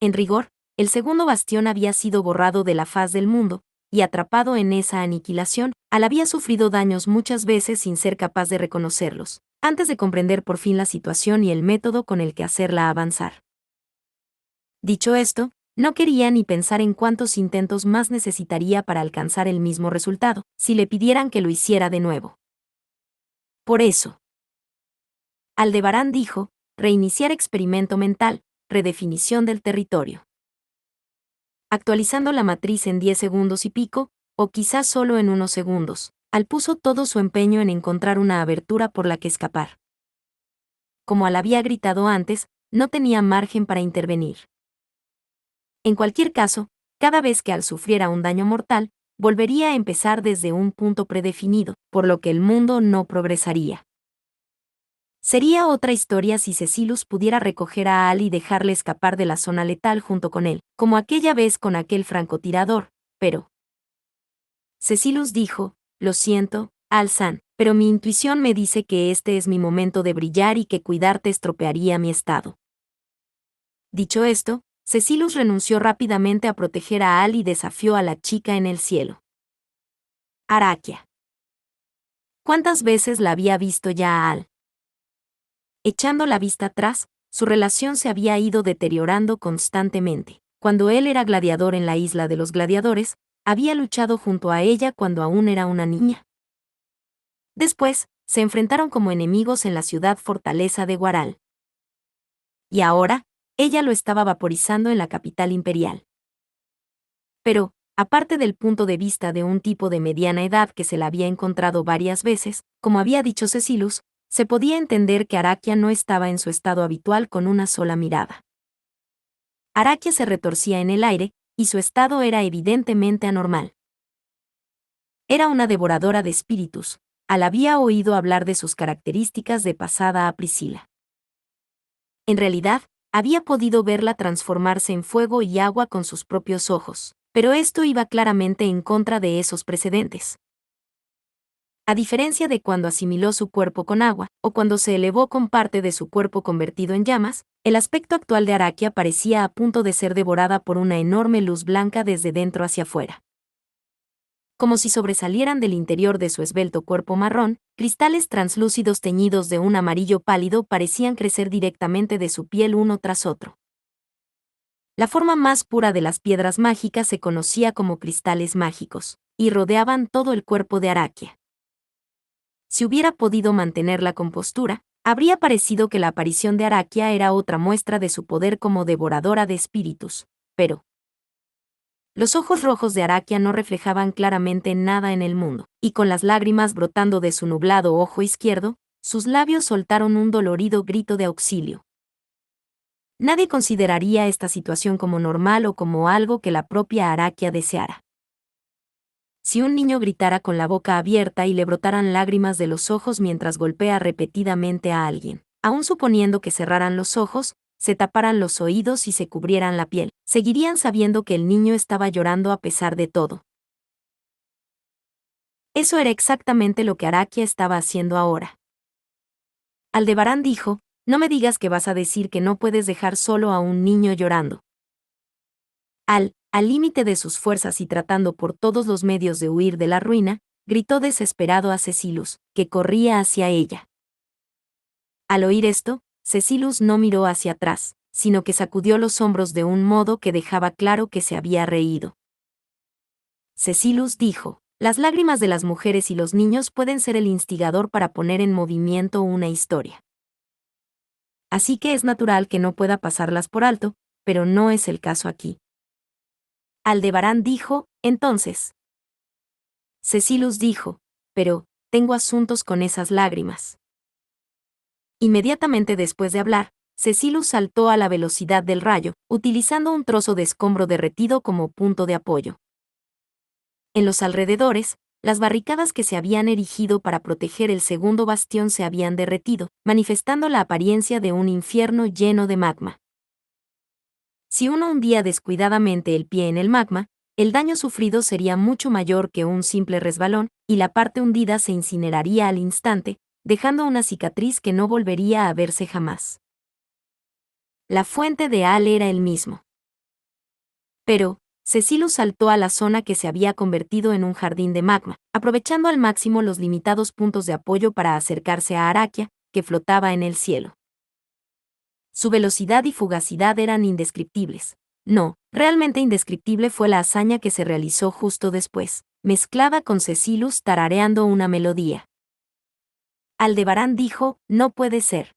En rigor, el segundo bastión había sido borrado de la faz del mundo, y atrapado en esa aniquilación, Al había sufrido daños muchas veces sin ser capaz de reconocerlos, antes de comprender por fin la situación y el método con el que hacerla avanzar. Dicho esto, no quería ni pensar en cuántos intentos más necesitaría para alcanzar el mismo resultado, si le pidieran que lo hiciera de nuevo. Por eso, Aldebarán dijo, reiniciar experimento mental, redefinición del territorio. Actualizando la matriz en 10 segundos y pico, o quizás solo en unos segundos, Al puso todo su empeño en encontrar una abertura por la que escapar. Como Al había gritado antes, no tenía margen para intervenir. En cualquier caso, cada vez que Al sufriera un daño mortal, volvería a empezar desde un punto predefinido, por lo que el mundo no progresaría. Sería otra historia si Cecilus pudiera recoger a Al y dejarle escapar de la zona letal junto con él, como aquella vez con aquel francotirador, pero... Cecilus dijo, lo siento, Al-san, pero mi intuición me dice que este es mi momento de brillar y que cuidarte estropearía mi estado. Dicho esto, Cecilus renunció rápidamente a proteger a Al y desafió a la chica en el cielo. Araquia. ¿Cuántas veces la había visto ya a Al? Echando la vista atrás, su relación se había ido deteriorando constantemente. Cuando él era gladiador en la isla de los gladiadores, había luchado junto a ella cuando aún era una niña. Después, se enfrentaron como enemigos en la ciudad fortaleza de Guaral. Y ahora, ella lo estaba vaporizando en la capital imperial. Pero, aparte del punto de vista de un tipo de mediana edad que se la había encontrado varias veces, como había dicho Cecilus, se podía entender que Araquia no estaba en su estado habitual con una sola mirada. Araquia se retorcía en el aire, y su estado era evidentemente anormal. Era una devoradora de espíritus. Al había oído hablar de sus características de pasada a Priscila. En realidad, había podido verla transformarse en fuego y agua con sus propios ojos, pero esto iba claramente en contra de esos precedentes. A diferencia de cuando asimiló su cuerpo con agua, o cuando se elevó con parte de su cuerpo convertido en llamas, el aspecto actual de Araquia parecía a punto de ser devorada por una enorme luz blanca desde dentro hacia afuera. Como si sobresalieran del interior de su esbelto cuerpo marrón, cristales translúcidos teñidos de un amarillo pálido parecían crecer directamente de su piel uno tras otro. La forma más pura de las piedras mágicas se conocía como cristales mágicos, y rodeaban todo el cuerpo de Araquia. Si hubiera podido mantener la compostura, habría parecido que la aparición de Araquia era otra muestra de su poder como devoradora de espíritus, pero los ojos rojos de Araquia no reflejaban claramente nada en el mundo, y con las lágrimas brotando de su nublado ojo izquierdo, sus labios soltaron un dolorido grito de auxilio. Nadie consideraría esta situación como normal o como algo que la propia Araquia deseara. Si un niño gritara con la boca abierta y le brotaran lágrimas de los ojos mientras golpea repetidamente a alguien, aun suponiendo que cerraran los ojos, se taparan los oídos y se cubrieran la piel, seguirían sabiendo que el niño estaba llorando a pesar de todo. Eso era exactamente lo que Araquia estaba haciendo ahora. Aldebarán dijo: «No me digas que vas a decir que no puedes dejar solo a un niño llorando». Al límite de sus fuerzas y tratando por todos los medios de huir de la ruina, gritó desesperado a Cecilus, que corría hacia ella. Al oír esto, Cecilus no miró hacia atrás, sino que sacudió los hombros de un modo que dejaba claro que se había reído. Cecilus dijo: «Las lágrimas de las mujeres y los niños pueden ser el instigador para poner en movimiento una historia. Así que es natural que no pueda pasarlas por alto, pero no es el caso aquí». Aldebarán dijo: «Entonces». Cecilus dijo: «Pero, tengo asuntos con esas lágrimas». Inmediatamente después de hablar, Cecilus saltó a la velocidad del rayo, utilizando un trozo de escombro derretido como punto de apoyo. En los alrededores, las barricadas que se habían erigido para proteger el segundo bastión se habían derretido, manifestando la apariencia de un infierno lleno de magma. Si uno hundía descuidadamente el pie en el magma, el daño sufrido sería mucho mayor que un simple resbalón, y la parte hundida se incineraría al instante, dejando una cicatriz que no volvería a verse jamás. La fuente de Al era el mismo. Pero, Cecilus saltó a la zona que se había convertido en un jardín de magma, aprovechando al máximo los limitados puntos de apoyo para acercarse a Araquia, que flotaba en el cielo. Su velocidad y fugacidad eran indescriptibles. No, realmente indescriptible fue la hazaña que se realizó justo después, mezclada con Cecilus tarareando una melodía. Aldebarán dijo: «No puede ser».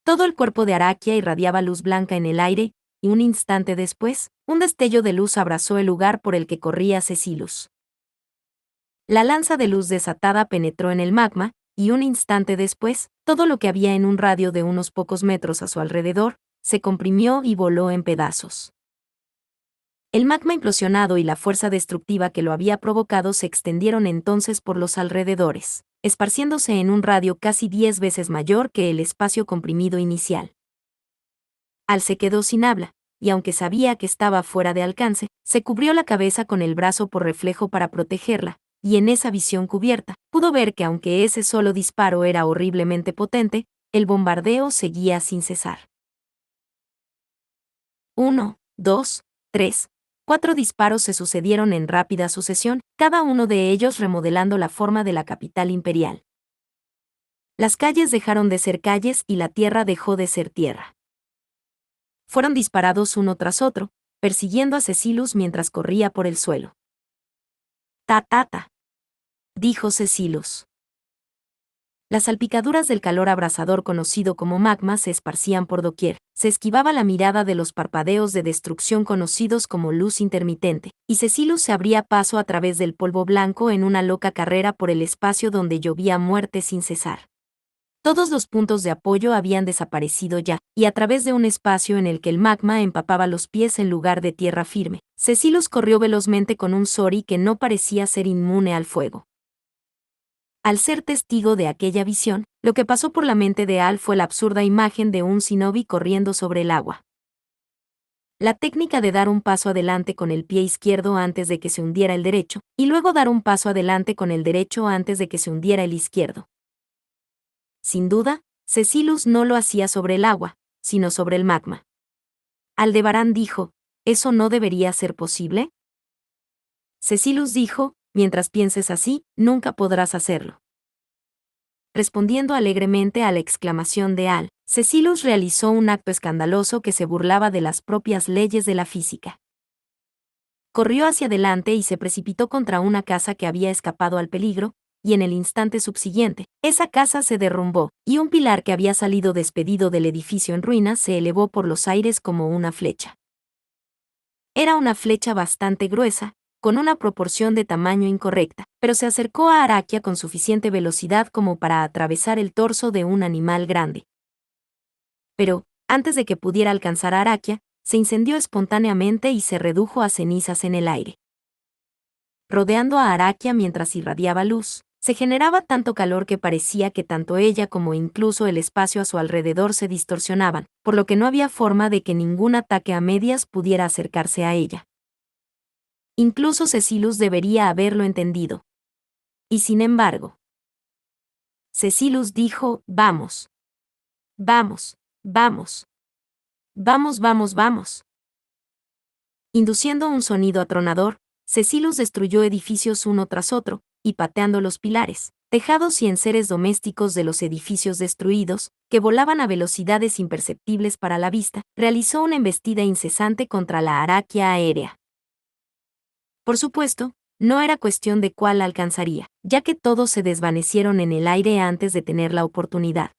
Todo el cuerpo de Araquia irradiaba luz blanca en el aire, y un instante después, un destello de luz abrazó el lugar por el que corría Cecilus. La lanza de luz desatada penetró en el magma, y un instante después, todo lo que había en un radio de unos pocos metros a su alrededor, se comprimió y voló en pedazos. El magma implosionado y la fuerza destructiva que lo había provocado se extendieron entonces por los alrededores, esparciéndose en un radio casi 10 veces mayor que el espacio comprimido inicial. Al se quedó sin habla, y aunque sabía que estaba fuera de alcance, se cubrió la cabeza con el brazo por reflejo para protegerla, y en esa visión cubierta, pudo ver que aunque ese solo disparo era horriblemente potente, el bombardeo seguía sin cesar. 1, 2, 3, 4 disparos se sucedieron en rápida sucesión, cada uno de ellos remodelando la forma de la capital imperial. Las calles dejaron de ser calles y la tierra dejó de ser tierra. Fueron disparados uno tras otro, persiguiendo a Cecilus mientras corría por el suelo. «Ta, ta, ta», dijo Cecilus. Las salpicaduras del calor abrasador conocido como magma se esparcían por doquier, se esquivaba la mirada de los parpadeos de destrucción conocidos como luz intermitente, y Cecilus se abría paso a través del polvo blanco en una loca carrera por el espacio donde llovía muerte sin cesar. Todos los puntos de apoyo habían desaparecido ya, y a través de un espacio en el que el magma empapaba los pies en lugar de tierra firme, Cecilus corrió velozmente con un Sori que no parecía ser inmune al fuego. Al ser testigo de aquella visión, lo que pasó por la mente de Al fue la absurda imagen de un shinobi corriendo sobre el agua. La técnica de dar un paso adelante con el pie izquierdo antes de que se hundiera el derecho, y luego dar un paso adelante con el derecho antes de que se hundiera el izquierdo. Sin duda, Cecilus no lo hacía sobre el agua, sino sobre el magma. Aldebarán dijo, ¿eso no debería ser posible? Cecilus dijo, mientras pienses así, nunca podrás hacerlo. Respondiendo alegremente a la exclamación de Al, Cecilus realizó un acto escandaloso que se burlaba de las propias leyes de la física. Corrió hacia adelante y se precipitó contra una casa que había escapado al peligro, y en el instante subsiguiente, esa casa se derrumbó, y un pilar que había salido despedido del edificio en ruinas se elevó por los aires como una flecha. Era una flecha bastante gruesa, con una proporción de tamaño incorrecta, pero se acercó a Araquia con suficiente velocidad como para atravesar el torso de un animal grande. Pero, antes de que pudiera alcanzar a Araquia, se incendió espontáneamente y se redujo a cenizas en el aire. Rodeando a Araquia mientras irradiaba luz, se generaba tanto calor que parecía que tanto ella como incluso el espacio a su alrededor se distorsionaban, por lo que no había forma de que ningún ataque a medias pudiera acercarse a ella. Incluso Cecilus debería haberlo entendido. Y sin embargo, Cecilus dijo, vamos. Vamos, vamos. Vamos, vamos, vamos. Induciendo un sonido atronador, Cecilus destruyó edificios uno tras otro, y pateando los pilares, tejados y enseres domésticos de los edificios destruidos, que volaban a velocidades imperceptibles para la vista, realizó una embestida incesante contra la Araquia aérea. Por supuesto, no era cuestión de cuál alcanzaría, ya que todos se desvanecieron en el aire antes de tener la oportunidad.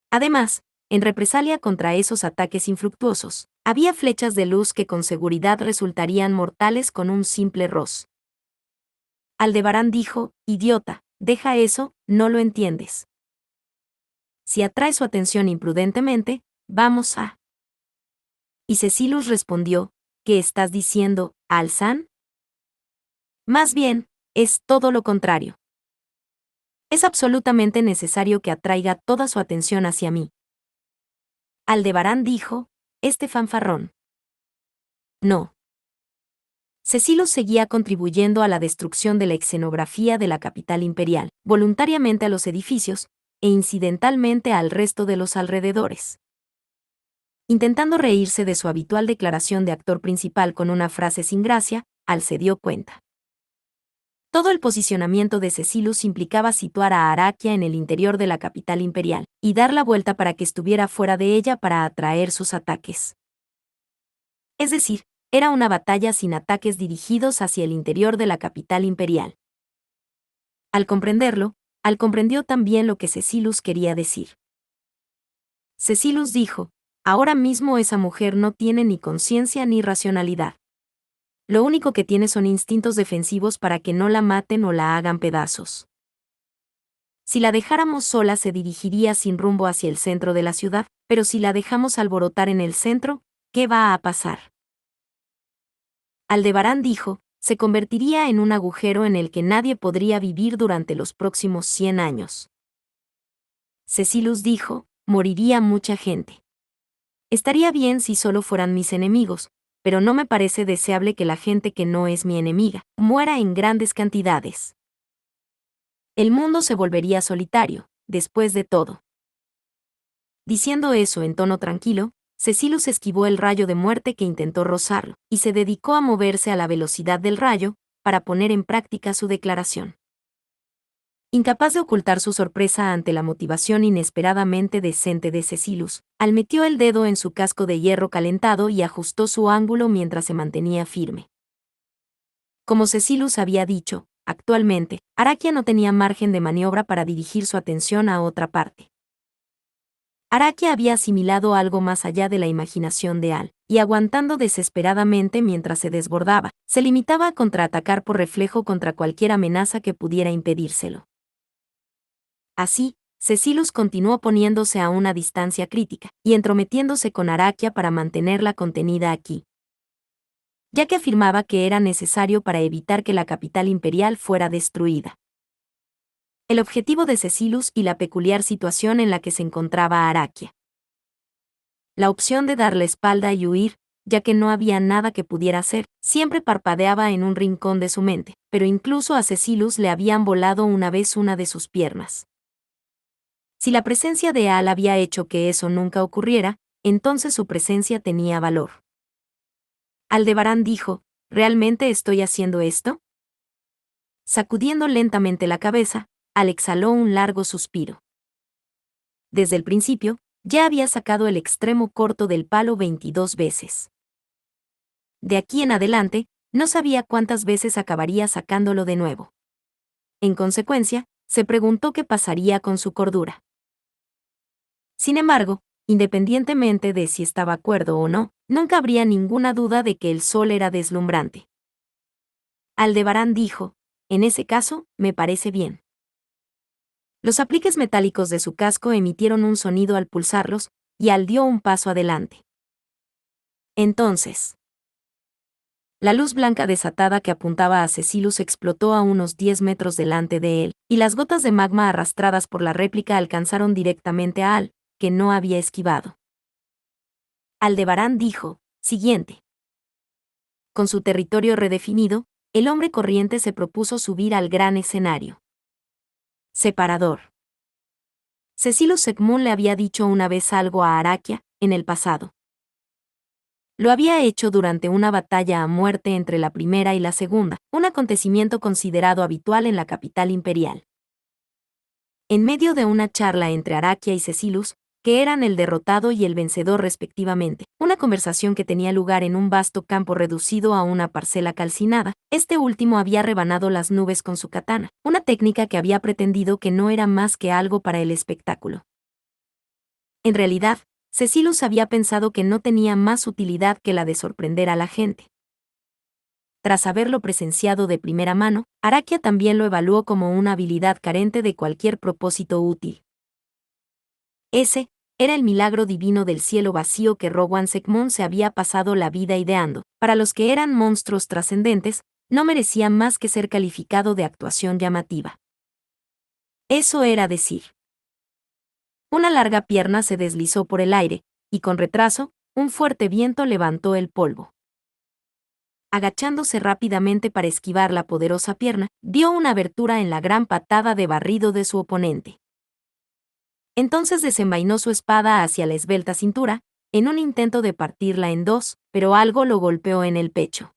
Además, en represalia contra esos ataques infructuosos, había flechas de luz que con seguridad resultarían mortales con un simple ros. Aldebarán dijo, idiota, deja eso, no lo entiendes. Si atrae su atención imprudentemente, vamos a... Y Cecilus respondió, ¿qué estás diciendo, Alzan? Más bien, es todo lo contrario. Es absolutamente necesario que atraiga toda su atención hacia mí. Aldebarán dijo, este fanfarrón. No. Cecilus seguía contribuyendo a la destrucción de la escenografía de la capital imperial, voluntariamente a los edificios, e incidentalmente al resto de los alrededores. Intentando reírse de su habitual declaración de actor principal con una frase sin gracia, Al se dio cuenta. Todo el posicionamiento de Cecilus implicaba situar a Araquia en el interior de la capital imperial, y dar la vuelta para que estuviera fuera de ella para atraer sus ataques. Es decir, era una batalla sin ataques dirigidos hacia el interior de la capital imperial. Al comprenderlo, Al comprendió también lo que Cecilus quería decir. Cecilus dijo, ahora mismo esa mujer no tiene ni conciencia ni racionalidad. Lo único que tiene son instintos defensivos para que no la maten o la hagan pedazos. Si la dejáramos sola se dirigiría sin rumbo hacia el centro de la ciudad, pero si la dejamos alborotar en el centro, ¿qué va a pasar? Aldebarán dijo, se convertiría en un agujero en el que nadie podría vivir durante los próximos 100 años. Cecilus dijo, moriría mucha gente. Estaría bien si solo fueran mis enemigos, pero no me parece deseable que la gente que no es mi enemiga muera en grandes cantidades. El mundo se volvería solitario, después de todo. Diciendo eso en tono tranquilo, Cecilus esquivó el rayo de muerte que intentó rozarlo, y se dedicó a moverse a la velocidad del rayo, para poner en práctica su declaración. Incapaz de ocultar su sorpresa ante la motivación inesperadamente decente de Cecilus, Al metió el dedo en su casco de hierro calentado y ajustó su ángulo mientras se mantenía firme. Como Cecilus había dicho, actualmente, Araquia no tenía margen de maniobra para dirigir su atención a otra parte. Araquia había asimilado algo más allá de la imaginación de Al, y aguantando desesperadamente mientras se desbordaba, se limitaba a contraatacar por reflejo contra cualquier amenaza que pudiera impedírselo. Así, Cecilus continuó poniéndose a una distancia crítica, y entrometiéndose con Araquia para mantenerla contenida aquí, ya que afirmaba que era necesario para evitar que la capital imperial fuera destruida. El objetivo de Cecilus y la peculiar situación en la que se encontraba Araquia. La opción de dar la espalda y huir, ya que no había nada que pudiera hacer, siempre parpadeaba en un rincón de su mente, pero incluso a Cecilus le habían volado una vez una de sus piernas. Si la presencia de Al había hecho que eso nunca ocurriera, entonces su presencia tenía valor. Aldebarán dijo, ¿realmente estoy haciendo esto? Sacudiendo lentamente la cabeza, Al exhaló un largo suspiro. Desde el principio, ya había sacado el extremo corto del palo 22 veces. De aquí en adelante, no sabía cuántas veces acabaría sacándolo de nuevo. En consecuencia, se preguntó qué pasaría con su cordura. Sin embargo, independientemente de si estaba cuerdo o no, nunca habría ninguna duda de que el sol era deslumbrante. Aldebarán dijo, en ese caso, me parece bien. Los apliques metálicos de su casco emitieron un sonido al pulsarlos, y Al dio un paso adelante. Entonces, la luz blanca desatada que apuntaba a Cecilus explotó a unos 10 metros delante de él, y las gotas de magma arrastradas por la réplica alcanzaron directamente a Al, que no había esquivado. Aldebarán dijo, siguiente. Con su territorio redefinido, el hombre corriente se propuso subir al gran escenario. Separador. Cecilus Sekmun le había dicho una vez algo a Arakia, en el pasado. Lo había hecho durante una batalla a muerte entre la primera y la segunda, un acontecimiento considerado habitual en la capital imperial. En medio de una charla entre Arakia y Cecilus, que eran el derrotado y el vencedor respectivamente, una conversación que tenía lugar en un vasto campo reducido a una parcela calcinada, este último había rebanado las nubes con su katana, una técnica que había pretendido que no era más que algo para el espectáculo. En realidad, Cecilus había pensado que no tenía más utilidad que la de sorprender a la gente. Tras haberlo presenciado de primera mano, Arakia también lo evaluó como una habilidad carente de cualquier propósito útil. Ese era el milagro divino del cielo vacío que Rowan Sekmun se había pasado la vida ideando. Para los que eran monstruos trascendentes, no merecía más que ser calificado de actuación llamativa. Eso era decir. Una larga pierna se deslizó por el aire, y con retraso, un fuerte viento levantó el polvo. Agachándose rápidamente para esquivar la poderosa pierna, dio una abertura en la gran patada de barrido de su oponente. Entonces desenvainó su espada hacia la esbelta cintura, en un intento de partirla en dos, pero algo lo golpeó en el pecho.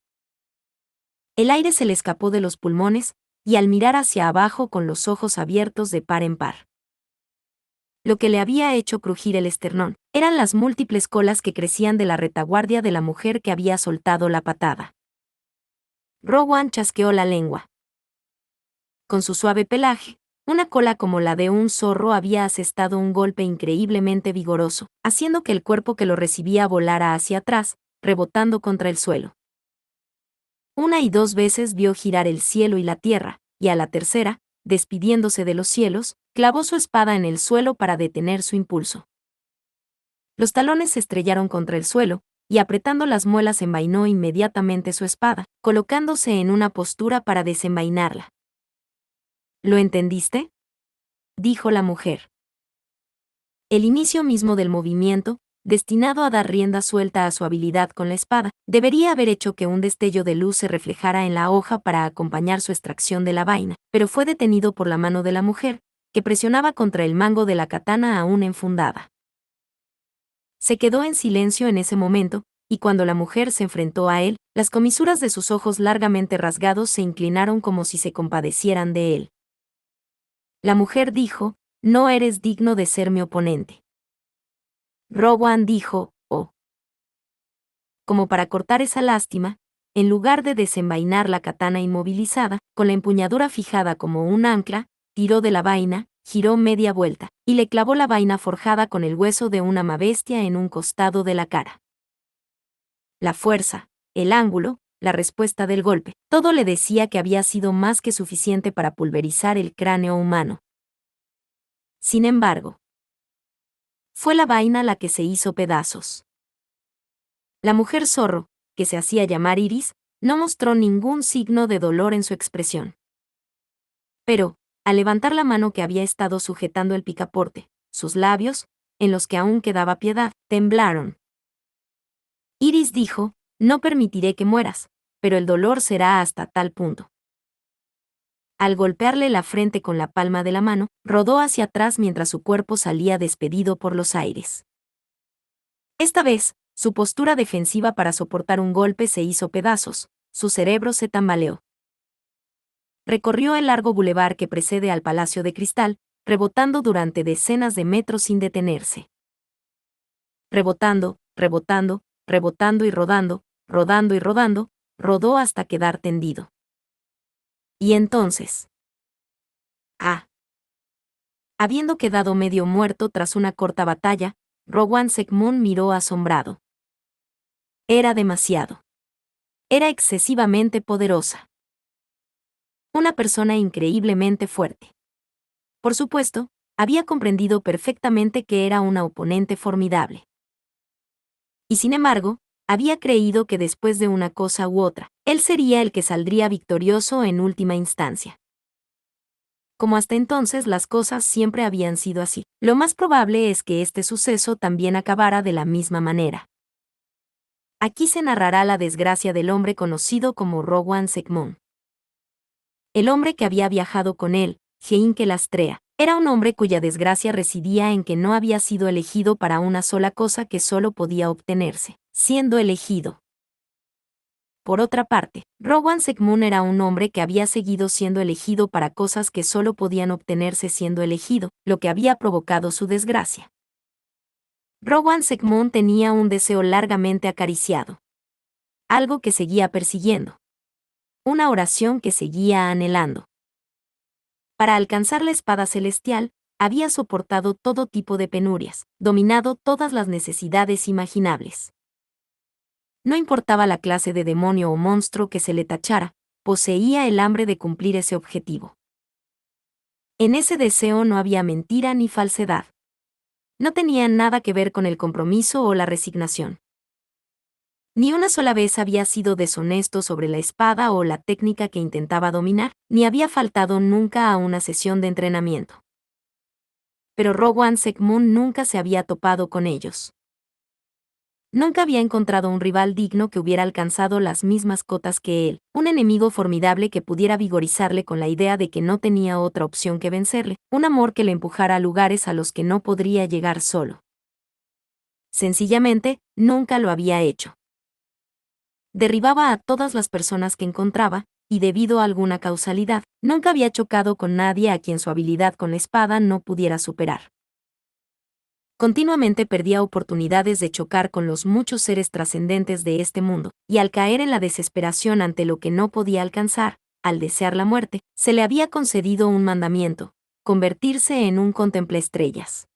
El aire se le escapó de los pulmones, y al mirar hacia abajo con los ojos abiertos de par en par. Lo que le había hecho crujir el esternón eran las múltiples colas que crecían de la retaguardia de la mujer que había soltado la patada. Rowan chasqueó la lengua. Con su suave pelaje, una cola como la de un zorro había asestado un golpe increíblemente vigoroso, haciendo que el cuerpo que lo recibía volara hacia atrás, rebotando contra el suelo. Una y dos veces vio girar el cielo y la tierra, y a la tercera, despidiéndose de los cielos, clavó su espada en el suelo para detener su impulso. Los talones se estrellaron contra el suelo, y apretando las muelas envainó inmediatamente su espada, colocándose en una postura para desenvainarla. ¿Lo entendiste?, dijo la mujer. El inicio mismo del movimiento, destinado a dar rienda suelta a su habilidad con la espada, debería haber hecho que un destello de luz se reflejara en la hoja para acompañar su extracción de la vaina, pero fue detenido por la mano de la mujer, que presionaba contra el mango de la katana aún enfundada. Se quedó en silencio en ese momento, y cuando la mujer se enfrentó a él, las comisuras de sus ojos largamente rasgados se inclinaron como si se compadecieran de él. La mujer dijo, «No eres digno de ser mi oponente». Rowan dijo, «Oh». Como para cortar esa lástima, en lugar de desenvainar la katana inmovilizada, con la empuñadura fijada como un ancla, tiró de la vaina, giró media vuelta, y le clavó la vaina forjada con el hueso de una mabestia en un costado de la cara. La fuerza, el ángulo, la respuesta del golpe, todo le decía que había sido más que suficiente para pulverizar el cráneo humano. Sin embargo, fue la vaina la que se hizo pedazos. La mujer zorro, que se hacía llamar Iris, no mostró ningún signo de dolor en su expresión. Pero, al levantar la mano que había estado sujetando el picaporte, sus labios, en los que aún quedaba piedad, temblaron. Iris dijo, no permitiré que mueras, pero el dolor será hasta tal punto. Al golpearle la frente con la palma de la mano, rodó hacia atrás mientras su cuerpo salía despedido por los aires. Esta vez, su postura defensiva para soportar un golpe se hizo pedazos, su cerebro se tambaleó. Recorrió el largo bulevar que precede al Palacio de Cristal, rebotando durante decenas de metros sin detenerse. Rebotando, rebotando, rebotando y rodando, rodando y rodando, rodó hasta quedar tendido. Y entonces... Habiendo quedado medio muerto tras una corta batalla, Rowan Segmund miró asombrado. Era demasiado. Era excesivamente poderosa. Una persona increíblemente fuerte. Por supuesto, había comprendido perfectamente que era una oponente formidable. Y sin embargo, había creído que después de una cosa u otra, él sería el que saldría victorioso en última instancia. Como hasta entonces las cosas siempre habían sido así, lo más probable es que este suceso también acabara de la misma manera. Aquí se narrará la desgracia del hombre conocido como Rowan Segmund. El hombre que había viajado con él, Heinkel Astrea, era un hombre cuya desgracia residía en que no había sido elegido para una sola cosa que solo podía obtenerse, siendo elegido. Por otra parte, Rowan Segmund era un hombre que había seguido siendo elegido para cosas que solo podían obtenerse siendo elegido, lo que había provocado su desgracia. Rowan Segmund tenía un deseo largamente acariciado. Algo que seguía persiguiendo. Una oración que seguía anhelando. Para alcanzar la espada celestial, había soportado todo tipo de penurias, dominado todas las necesidades imaginables. No importaba la clase de demonio o monstruo que se le tachara, poseía el hambre de cumplir ese objetivo. En ese deseo no había mentira ni falsedad. No tenía nada que ver con el compromiso o la resignación. Ni una sola vez había sido deshonesto sobre la espada o la técnica que intentaba dominar, ni había faltado nunca a una sesión de entrenamiento. Pero Rowan Segmund nunca se había topado con ellos. Nunca había encontrado un rival digno que hubiera alcanzado las mismas cotas que él, un enemigo formidable que pudiera vigorizarle con la idea de que no tenía otra opción que vencerle, un amor que le empujara a lugares a los que no podría llegar solo. Sencillamente, nunca lo había hecho. Derribaba a todas las personas que encontraba, y debido a alguna causalidad, nunca había chocado con nadie a quien su habilidad con la espada no pudiera superar. Continuamente perdía oportunidades de chocar con los muchos seres trascendentes de este mundo, y al caer en la desesperación ante lo que no podía alcanzar, al desear la muerte, se le había concedido un mandamiento: convertirse en un contemplaestrellas.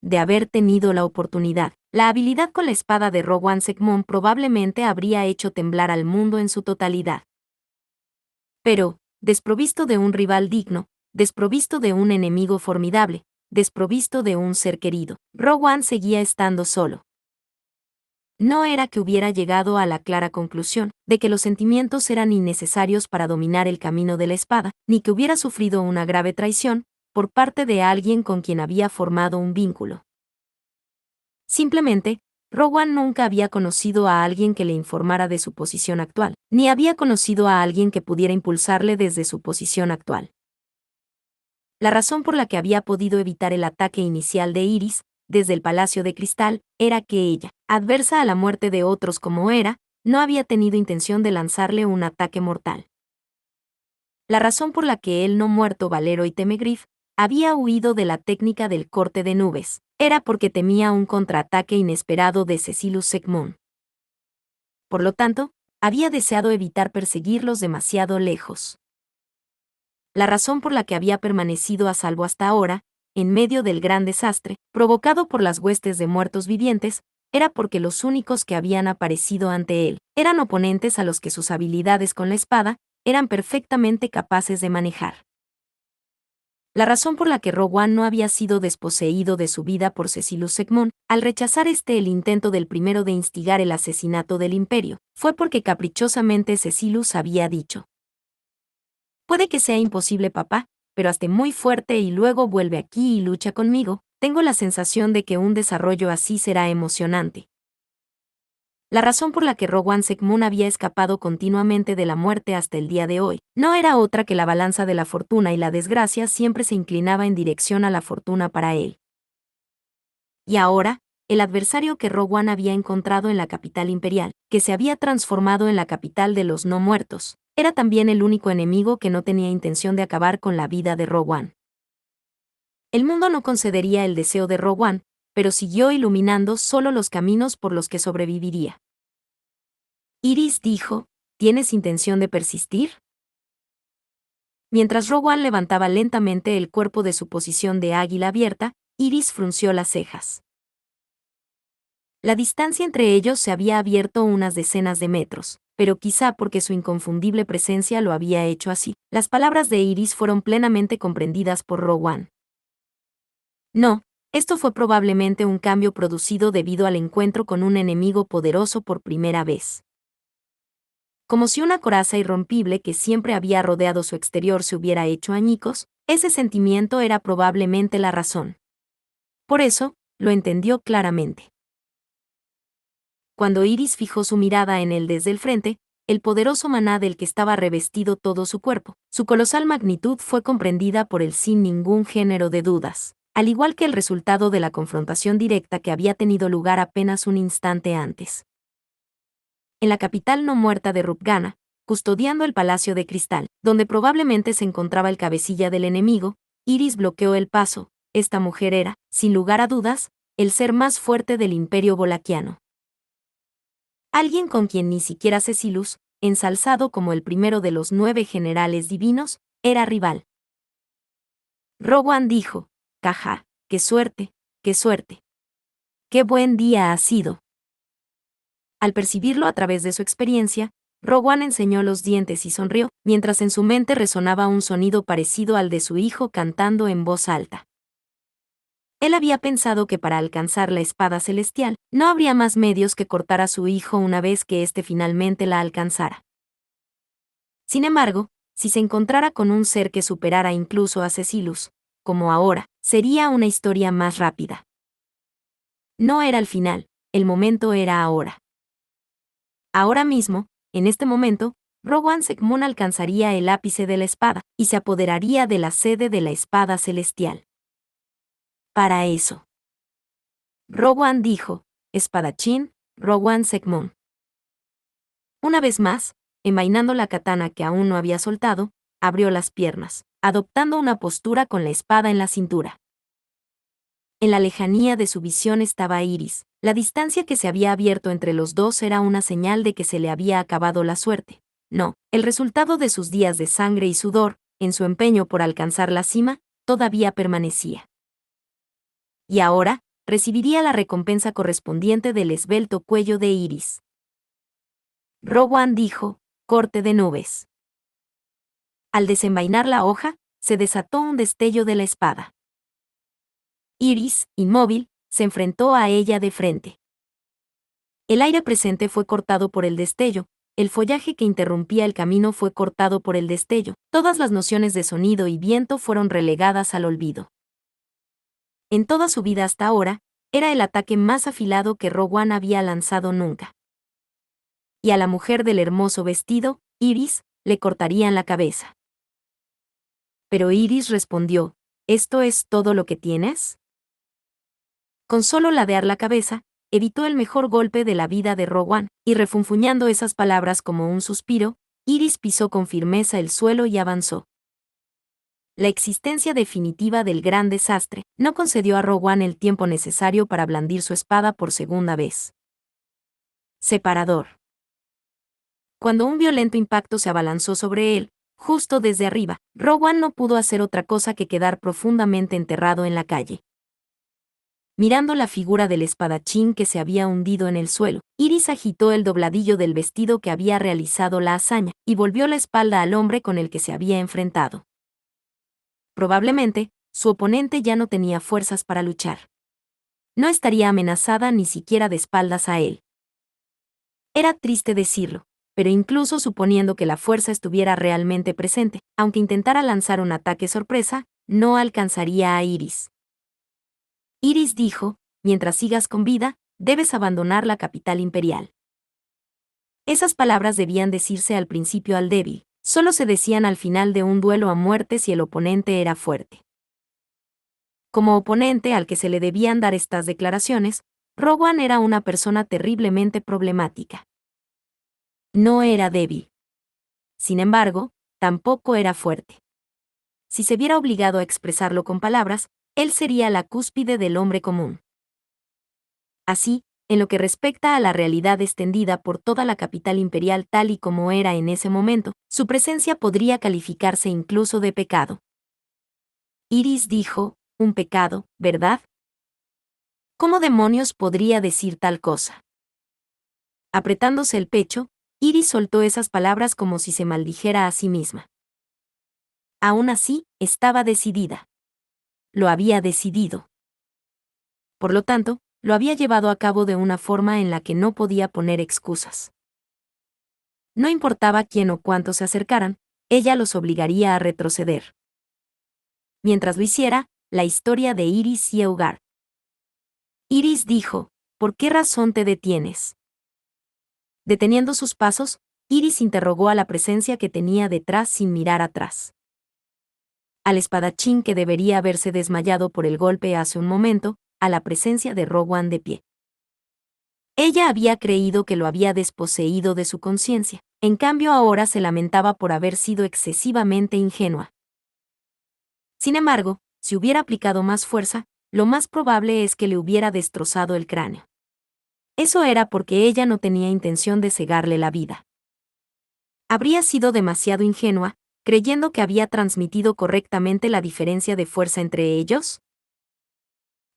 De haber tenido la oportunidad, la habilidad con la espada de Rowan Segmund probablemente habría hecho temblar al mundo en su totalidad. Pero, desprovisto de un rival digno, desprovisto de un enemigo formidable, desprovisto de un ser querido, Rowan seguía estando solo. No era que hubiera llegado a la clara conclusión de que los sentimientos eran innecesarios para dominar el camino de la espada, ni que hubiera sufrido una grave traición por parte de alguien con quien había formado un vínculo. Simplemente, Rowan nunca había conocido a alguien que le informara de su posición actual, ni había conocido a alguien que pudiera impulsarle desde su posición actual. La razón por la que había podido evitar el ataque inicial de Iris, desde el Palacio de Cristal, era que ella, adversa a la muerte de otros como era, no había tenido intención de lanzarle un ataque mortal. La razón por la que el no muerto Valero y Temegriff había huido de la técnica del corte de nubes, era porque temía un contraataque inesperado de Cecilus Segmund. Por lo tanto, había deseado evitar perseguirlos demasiado lejos. La razón por la que había permanecido a salvo hasta ahora, en medio del gran desastre, provocado por las huestes de muertos vivientes, era porque los únicos que habían aparecido ante él eran oponentes a los que sus habilidades con la espada eran perfectamente capaces de manejar. La razón por la que Rowan no había sido desposeído de su vida por Cecilus Segmund, al rechazar el intento del primero de instigar el asesinato del Imperio, fue porque caprichosamente Cecilus había dicho: puede que sea imposible, papá, pero hazte muy fuerte y luego vuelve aquí y lucha conmigo. Tengo la sensación de que un desarrollo así será emocionante. La razón por la que Rowan Segmun había escapado continuamente de la muerte hasta el día de hoy no era otra que la balanza de la fortuna y la desgracia siempre se inclinaba en dirección a la fortuna para él. Y ahora, el adversario que Rowan había encontrado en la capital imperial, que se había transformado en la capital de los no muertos, era también el único enemigo que no tenía intención de acabar con la vida de Rowan. El mundo no concedería el deseo de Rowan, pero siguió iluminando solo los caminos por los que sobreviviría. Iris dijo, ¿tienes intención de persistir? Mientras Rowan levantaba lentamente el cuerpo de su posición de águila abierta, Iris frunció las cejas. La distancia entre ellos se había abierto unas decenas de metros, pero quizá porque su inconfundible presencia lo había hecho así, las palabras de Iris fueron plenamente comprendidas por Rowan. No, esto fue probablemente un cambio producido debido al encuentro con un enemigo poderoso por primera vez. Como si una coraza irrompible que siempre había rodeado su exterior se hubiera hecho añicos, ese sentimiento era probablemente la razón. Por eso, lo entendió claramente. Cuando Iris fijó su mirada en él desde el frente, el poderoso maná del que estaba revestido todo su cuerpo, su colosal magnitud fue comprendida por él sin ningún género de dudas, al igual que el resultado de la confrontación directa que había tenido lugar apenas un instante antes. En la capital no muerta de Rupgana, custodiando el Palacio de Cristal, donde probablemente se encontraba el cabecilla del enemigo, Iris bloqueó el paso. Esta mujer era, sin lugar a dudas, el ser más fuerte del Imperio Bolaquiano. Alguien con quien ni siquiera Cecilus, ensalzado como el primero de los 9 generales divinos, era rival. Rowan dijo, «Caja, qué suerte, qué suerte. Qué buen día ha sido». Al percibirlo a través de su experiencia, Rowan enseñó los dientes y sonrió, mientras en su mente resonaba un sonido parecido al de su hijo cantando en voz alta. Él había pensado que para alcanzar la espada celestial, no habría más medios que cortar a su hijo una vez que éste finalmente la alcanzara. Sin embargo, si se encontrara con un ser que superara incluso a Cecilus, como ahora, sería una historia más rápida. No era el final, el momento era ahora. Ahora mismo, en este momento, Rowan Segmun alcanzaría el ápice de la espada, y se apoderaría de la sede de la espada celestial. Para eso. Rowan dijo, espadachín, Rowan Segmun. Una vez más, envainando la katana que aún no había soltado, abrió las piernas, adoptando una postura con la espada en la cintura. En la lejanía de su visión estaba Iris. La distancia que se había abierto entre los dos era una señal de que se le había acabado la suerte. No, el resultado de sus días de sangre y sudor, en su empeño por alcanzar la cima, todavía permanecía. Y ahora, recibiría la recompensa correspondiente del esbelto cuello de Iris. Rowan dijo, corte de nubes. Al desenvainar la hoja, se desató un destello de la espada. Iris, inmóvil, se enfrentó a ella de frente. El aire presente fue cortado por el destello, el follaje que interrumpía el camino fue cortado por el destello, todas las nociones de sonido y viento fueron relegadas al olvido. En toda su vida hasta ahora, era el ataque más afilado que Rowan había lanzado nunca. Y a la mujer del hermoso vestido, Iris, le cortarían la cabeza. Pero Iris respondió, ¿esto es todo lo que tienes? Con solo ladear la cabeza, evitó el mejor golpe de la vida de Rowan, y refunfuñando esas palabras como un suspiro, Iris pisó con firmeza el suelo y avanzó. La existencia definitiva del gran desastre no concedió a Rowan el tiempo necesario para blandir su espada por segunda vez. Separador. Cuando un violento impacto se abalanzó sobre él, justo desde arriba, Rowan no pudo hacer otra cosa que quedar profundamente enterrado en la calle. Mirando la figura del espadachín que se había hundido en el suelo, Iris agitó el dobladillo del vestido que había realizado la hazaña, y volvió la espalda al hombre con el que se había enfrentado. Probablemente, su oponente ya no tenía fuerzas para luchar. No estaría amenazada ni siquiera de espaldas a él. Era triste decirlo, pero incluso suponiendo que la fuerza estuviera realmente presente, aunque intentara lanzar un ataque sorpresa, no alcanzaría a Iris. Iris dijo, mientras sigas con vida, debes abandonar la capital imperial. Esas palabras debían decirse al principio al débil, solo se decían al final de un duelo a muerte si el oponente era fuerte. Como oponente al que se le debían dar estas declaraciones, Rowan era una persona terriblemente problemática. No era débil. Sin embargo, tampoco era fuerte. Si se viera obligado a expresarlo con palabras, él sería la cúspide del hombre común. Así, en lo que respecta a la realidad extendida por toda la capital imperial tal y como era en ese momento, su presencia podría calificarse incluso de pecado. Iris dijo, un pecado, ¿verdad? ¿Cómo demonios podría decir tal cosa? Apretándose el pecho, Iris soltó esas palabras como si se maldijera a sí misma. Aún así, estaba decidida. Lo había decidido. Por lo tanto, lo había llevado a cabo de una forma en la que no podía poner excusas. No importaba quién o cuánto se acercaran, ella los obligaría a retroceder. Mientras lo hiciera, la historia de Iris y Eugar. Iris dijo, ¿por qué razón te detienes? Deteniendo sus pasos, Iris interrogó a la presencia que tenía detrás sin mirar atrás. Al espadachín que debería haberse desmayado por el golpe hace un momento, a la presencia de Rowan de pie. Ella había creído que lo había desposeído de su conciencia, en cambio ahora se lamentaba por haber sido excesivamente ingenua. Sin embargo, si hubiera aplicado más fuerza, lo más probable es que le hubiera destrozado el cráneo. Eso era porque ella no tenía intención de cegarle la vida. Habría sido demasiado ingenua, creyendo que había transmitido correctamente la diferencia de fuerza entre ellos.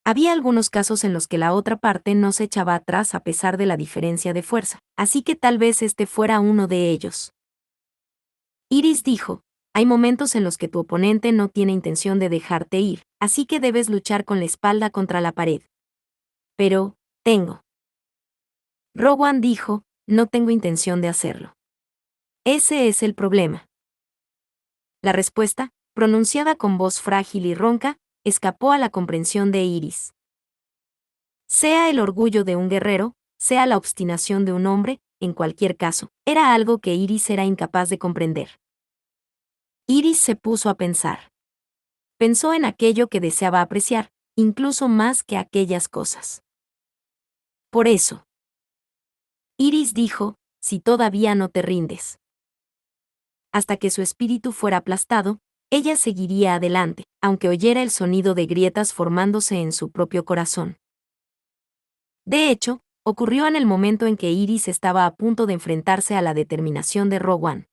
Había algunos casos en los que la otra parte no se echaba atrás a pesar de la diferencia de fuerza, así que tal vez este fuera uno de ellos. Iris dijo, hay momentos en los que tu oponente no tiene intención de dejarte ir, así que debes luchar con la espalda contra la pared. Pero, tengo. Rowan dijo, no tengo intención de hacerlo. Ese es el problema. La respuesta, pronunciada con voz frágil y ronca, escapó a la comprensión de Iris. Sea el orgullo de un guerrero, sea la obstinación de un hombre, en cualquier caso, era algo que Iris era incapaz de comprender. Iris se puso a pensar. Pensó en aquello que deseaba apreciar, incluso más que aquellas cosas. Por eso. Iris dijo, si todavía no te rindes. Hasta que su espíritu fuera aplastado, ella seguiría adelante, aunque oyera el sonido de grietas formándose en su propio corazón. De hecho, ocurrió en el momento en que Iris estaba a punto de enfrentarse a la determinación de Rowan.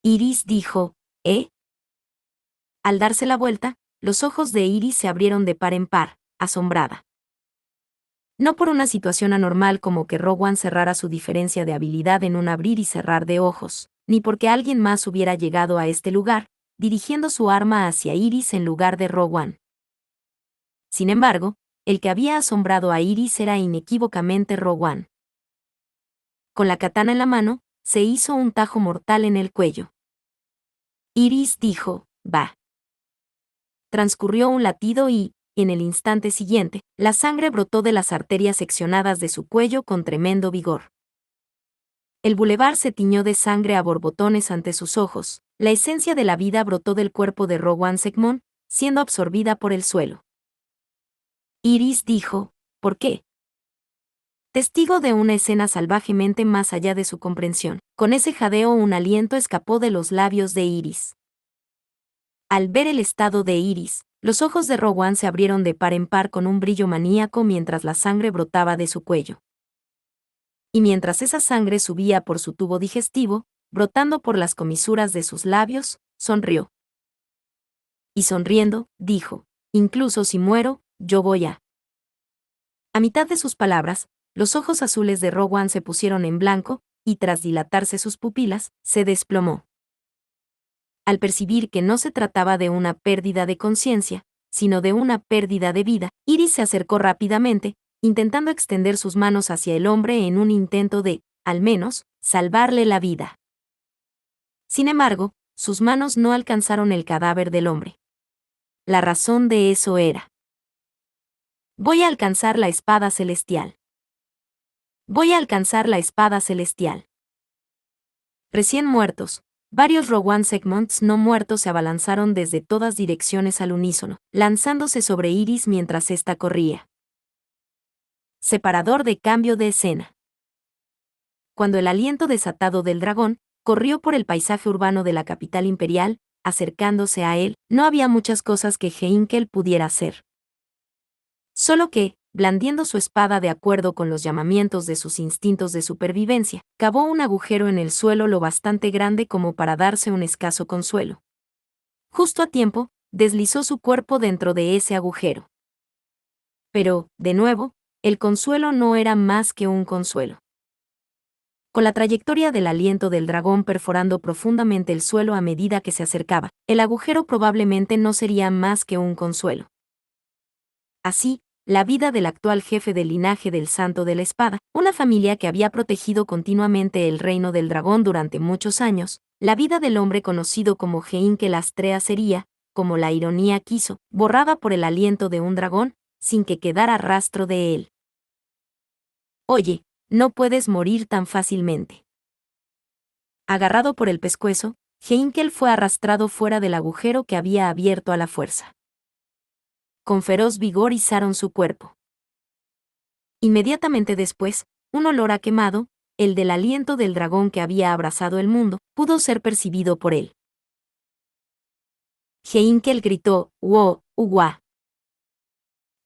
Iris dijo, ¿eh? Al darse la vuelta, los ojos de Iris se abrieron de par en par, asombrada. No por una situación anormal como que Rowan cerrara su diferencia de habilidad en un abrir y cerrar de ojos, ni porque alguien más hubiera llegado a este lugar, dirigiendo su arma hacia Iris en lugar de Rowan. Sin embargo, el que había asombrado a Iris era inequívocamente Rowan. Con la katana en la mano, se hizo un tajo mortal en el cuello. Iris dijo, va. Transcurrió un latido y, en el instante siguiente, la sangre brotó de las arterias seccionadas de su cuello con tremendo vigor. El bulevar se tiñó de sangre a borbotones ante sus ojos, la esencia de la vida brotó del cuerpo de Rowan Segmon, siendo absorbida por el suelo. Iris dijo, ¿por qué? Testigo de una escena salvajemente más allá de su comprensión, con ese jadeo un aliento escapó de los labios de Iris. Al ver el estado de Iris, los ojos de Rowan se abrieron de par en par con un brillo maníaco mientras la sangre brotaba de su cuello. Y mientras esa sangre subía por su tubo digestivo, brotando por las comisuras de sus labios, sonrió. Y sonriendo, dijo, incluso si muero, yo voy a... A mitad de sus palabras, los ojos azules de Rowan se pusieron en blanco, y tras dilatarse sus pupilas, se desplomó. Al percibir que no se trataba de una pérdida de conciencia, sino de una pérdida de vida, Iris se acercó rápidamente, intentando extender sus manos hacia el hombre en un intento de, al menos, salvarle la vida. Sin embargo, sus manos no alcanzaron el cadáver del hombre. La razón de eso era: voy a alcanzar la espada celestial. Voy a alcanzar la espada celestial. Recién muertos, varios Rowan Segmonts no muertos se abalanzaron desde todas direcciones al unísono, lanzándose sobre Iris mientras ésta corría. Separador de cambio de escena. Cuando el aliento desatado del dragón corrió por el paisaje urbano de la capital imperial, acercándose a él, no había muchas cosas que Heinkel pudiera hacer. Solo que, blandiendo su espada de acuerdo con los llamamientos de sus instintos de supervivencia, cavó un agujero en el suelo lo bastante grande como para darse un escaso consuelo. Justo a tiempo, deslizó su cuerpo dentro de ese agujero. Pero, de nuevo, el consuelo no era más que un consuelo. Con la trayectoria del aliento del dragón perforando profundamente el suelo a medida que se acercaba, el agujero probablemente no sería más que un consuelo. Así, la vida del actual jefe del linaje del Santo de la Espada, una familia que había protegido continuamente el reino del dragón durante muchos años, la vida del hombre conocido como Heinkel Astrea sería, como la ironía quiso, borrada por el aliento de un dragón, sin que quedara rastro de él. Oye, no puedes morir tan fácilmente. Agarrado por el pescuezo, Heinkel fue arrastrado fuera del agujero que había abierto a la fuerza. Con feroz vigor izaron su cuerpo. Inmediatamente después, un olor a quemado, el del aliento del dragón que había abrazado el mundo, pudo ser percibido por él. Heinkel gritó, «¡Wow, uwa!».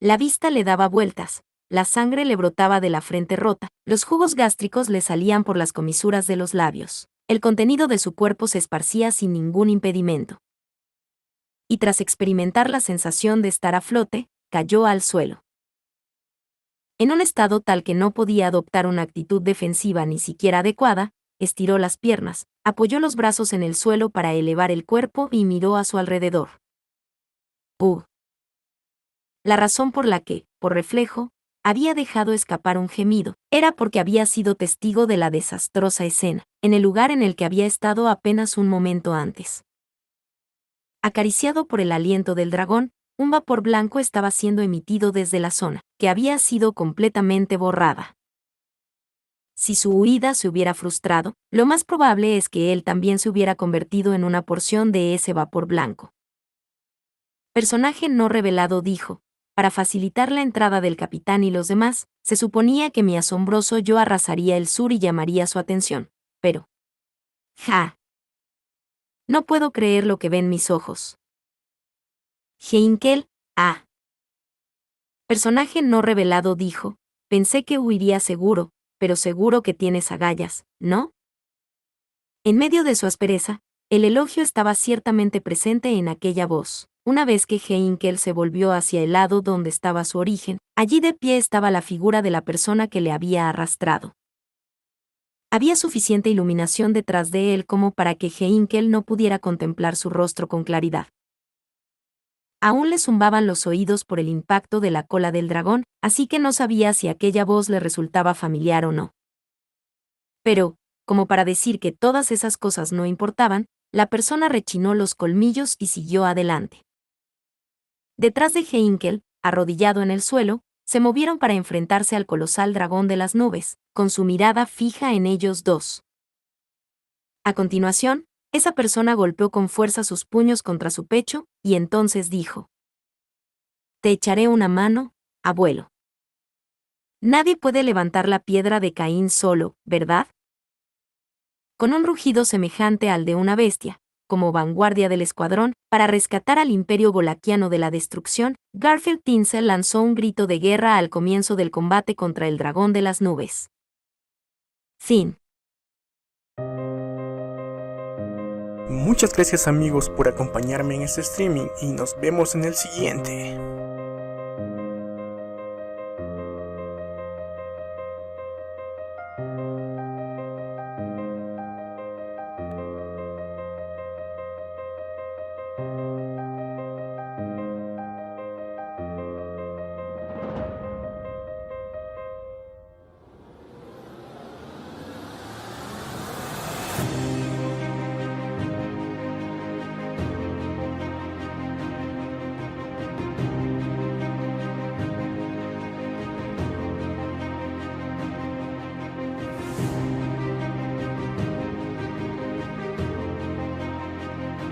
La vista le daba vueltas, la sangre le brotaba de la frente rota, los jugos gástricos le salían por las comisuras de los labios, el contenido de su cuerpo se esparcía sin ningún impedimento. Y tras experimentar la sensación de estar a flote, cayó al suelo. En un estado tal que no podía adoptar una actitud defensiva ni siquiera adecuada, estiró las piernas, apoyó los brazos en el suelo para elevar el cuerpo y miró a su alrededor. La razón por la que, por reflejo, había dejado escapar un gemido, era porque había sido testigo de la desastrosa escena, en el lugar en el que había estado apenas un momento antes. Acariciado por el aliento del dragón, un vapor blanco estaba siendo emitido desde la zona, que había sido completamente borrada. Si su huida se hubiera frustrado, lo más probable es que él también se hubiera convertido en una porción de ese vapor blanco. Personaje no revelado dijo, para facilitar la entrada del capitán y los demás, se suponía que mi asombroso yo arrasaría el sur y llamaría su atención, pero... ¡ja! No puedo creer lo que ven mis ojos. Heinkel, ah. Personaje no revelado dijo, pensé que huiría seguro, pero seguro que tienes agallas, ¿no? En medio de su aspereza, el elogio estaba ciertamente presente en aquella voz. Una vez que Heinkel se volvió hacia el lado donde estaba su origen, allí de pie estaba la figura de la persona que le había arrastrado. Había suficiente iluminación detrás de él como para que Heinkel no pudiera contemplar su rostro con claridad. Aún le zumbaban los oídos por el impacto de la cola del dragón, así que no sabía si aquella voz le resultaba familiar o no. Pero, como para decir que todas esas cosas no importaban, la persona rechinó los colmillos y siguió adelante. Detrás de Heinkel, arrodillado en el suelo, se movieron para enfrentarse al colosal dragón de las nubes, con su mirada fija en ellos dos. A continuación, esa persona golpeó con fuerza sus puños contra su pecho, y entonces dijo: «Te echaré una mano, abuelo. Nadie puede levantar la piedra de Caín solo, ¿verdad?». Con un rugido semejante al de una bestia, como vanguardia del escuadrón, para rescatar al imperio golaquiano de la destrucción, Garfield Tinsel lanzó un grito de guerra al comienzo del combate contra el dragón de las nubes. Fin. Muchas gracias amigos por acompañarme en este streaming y nos vemos en el siguiente.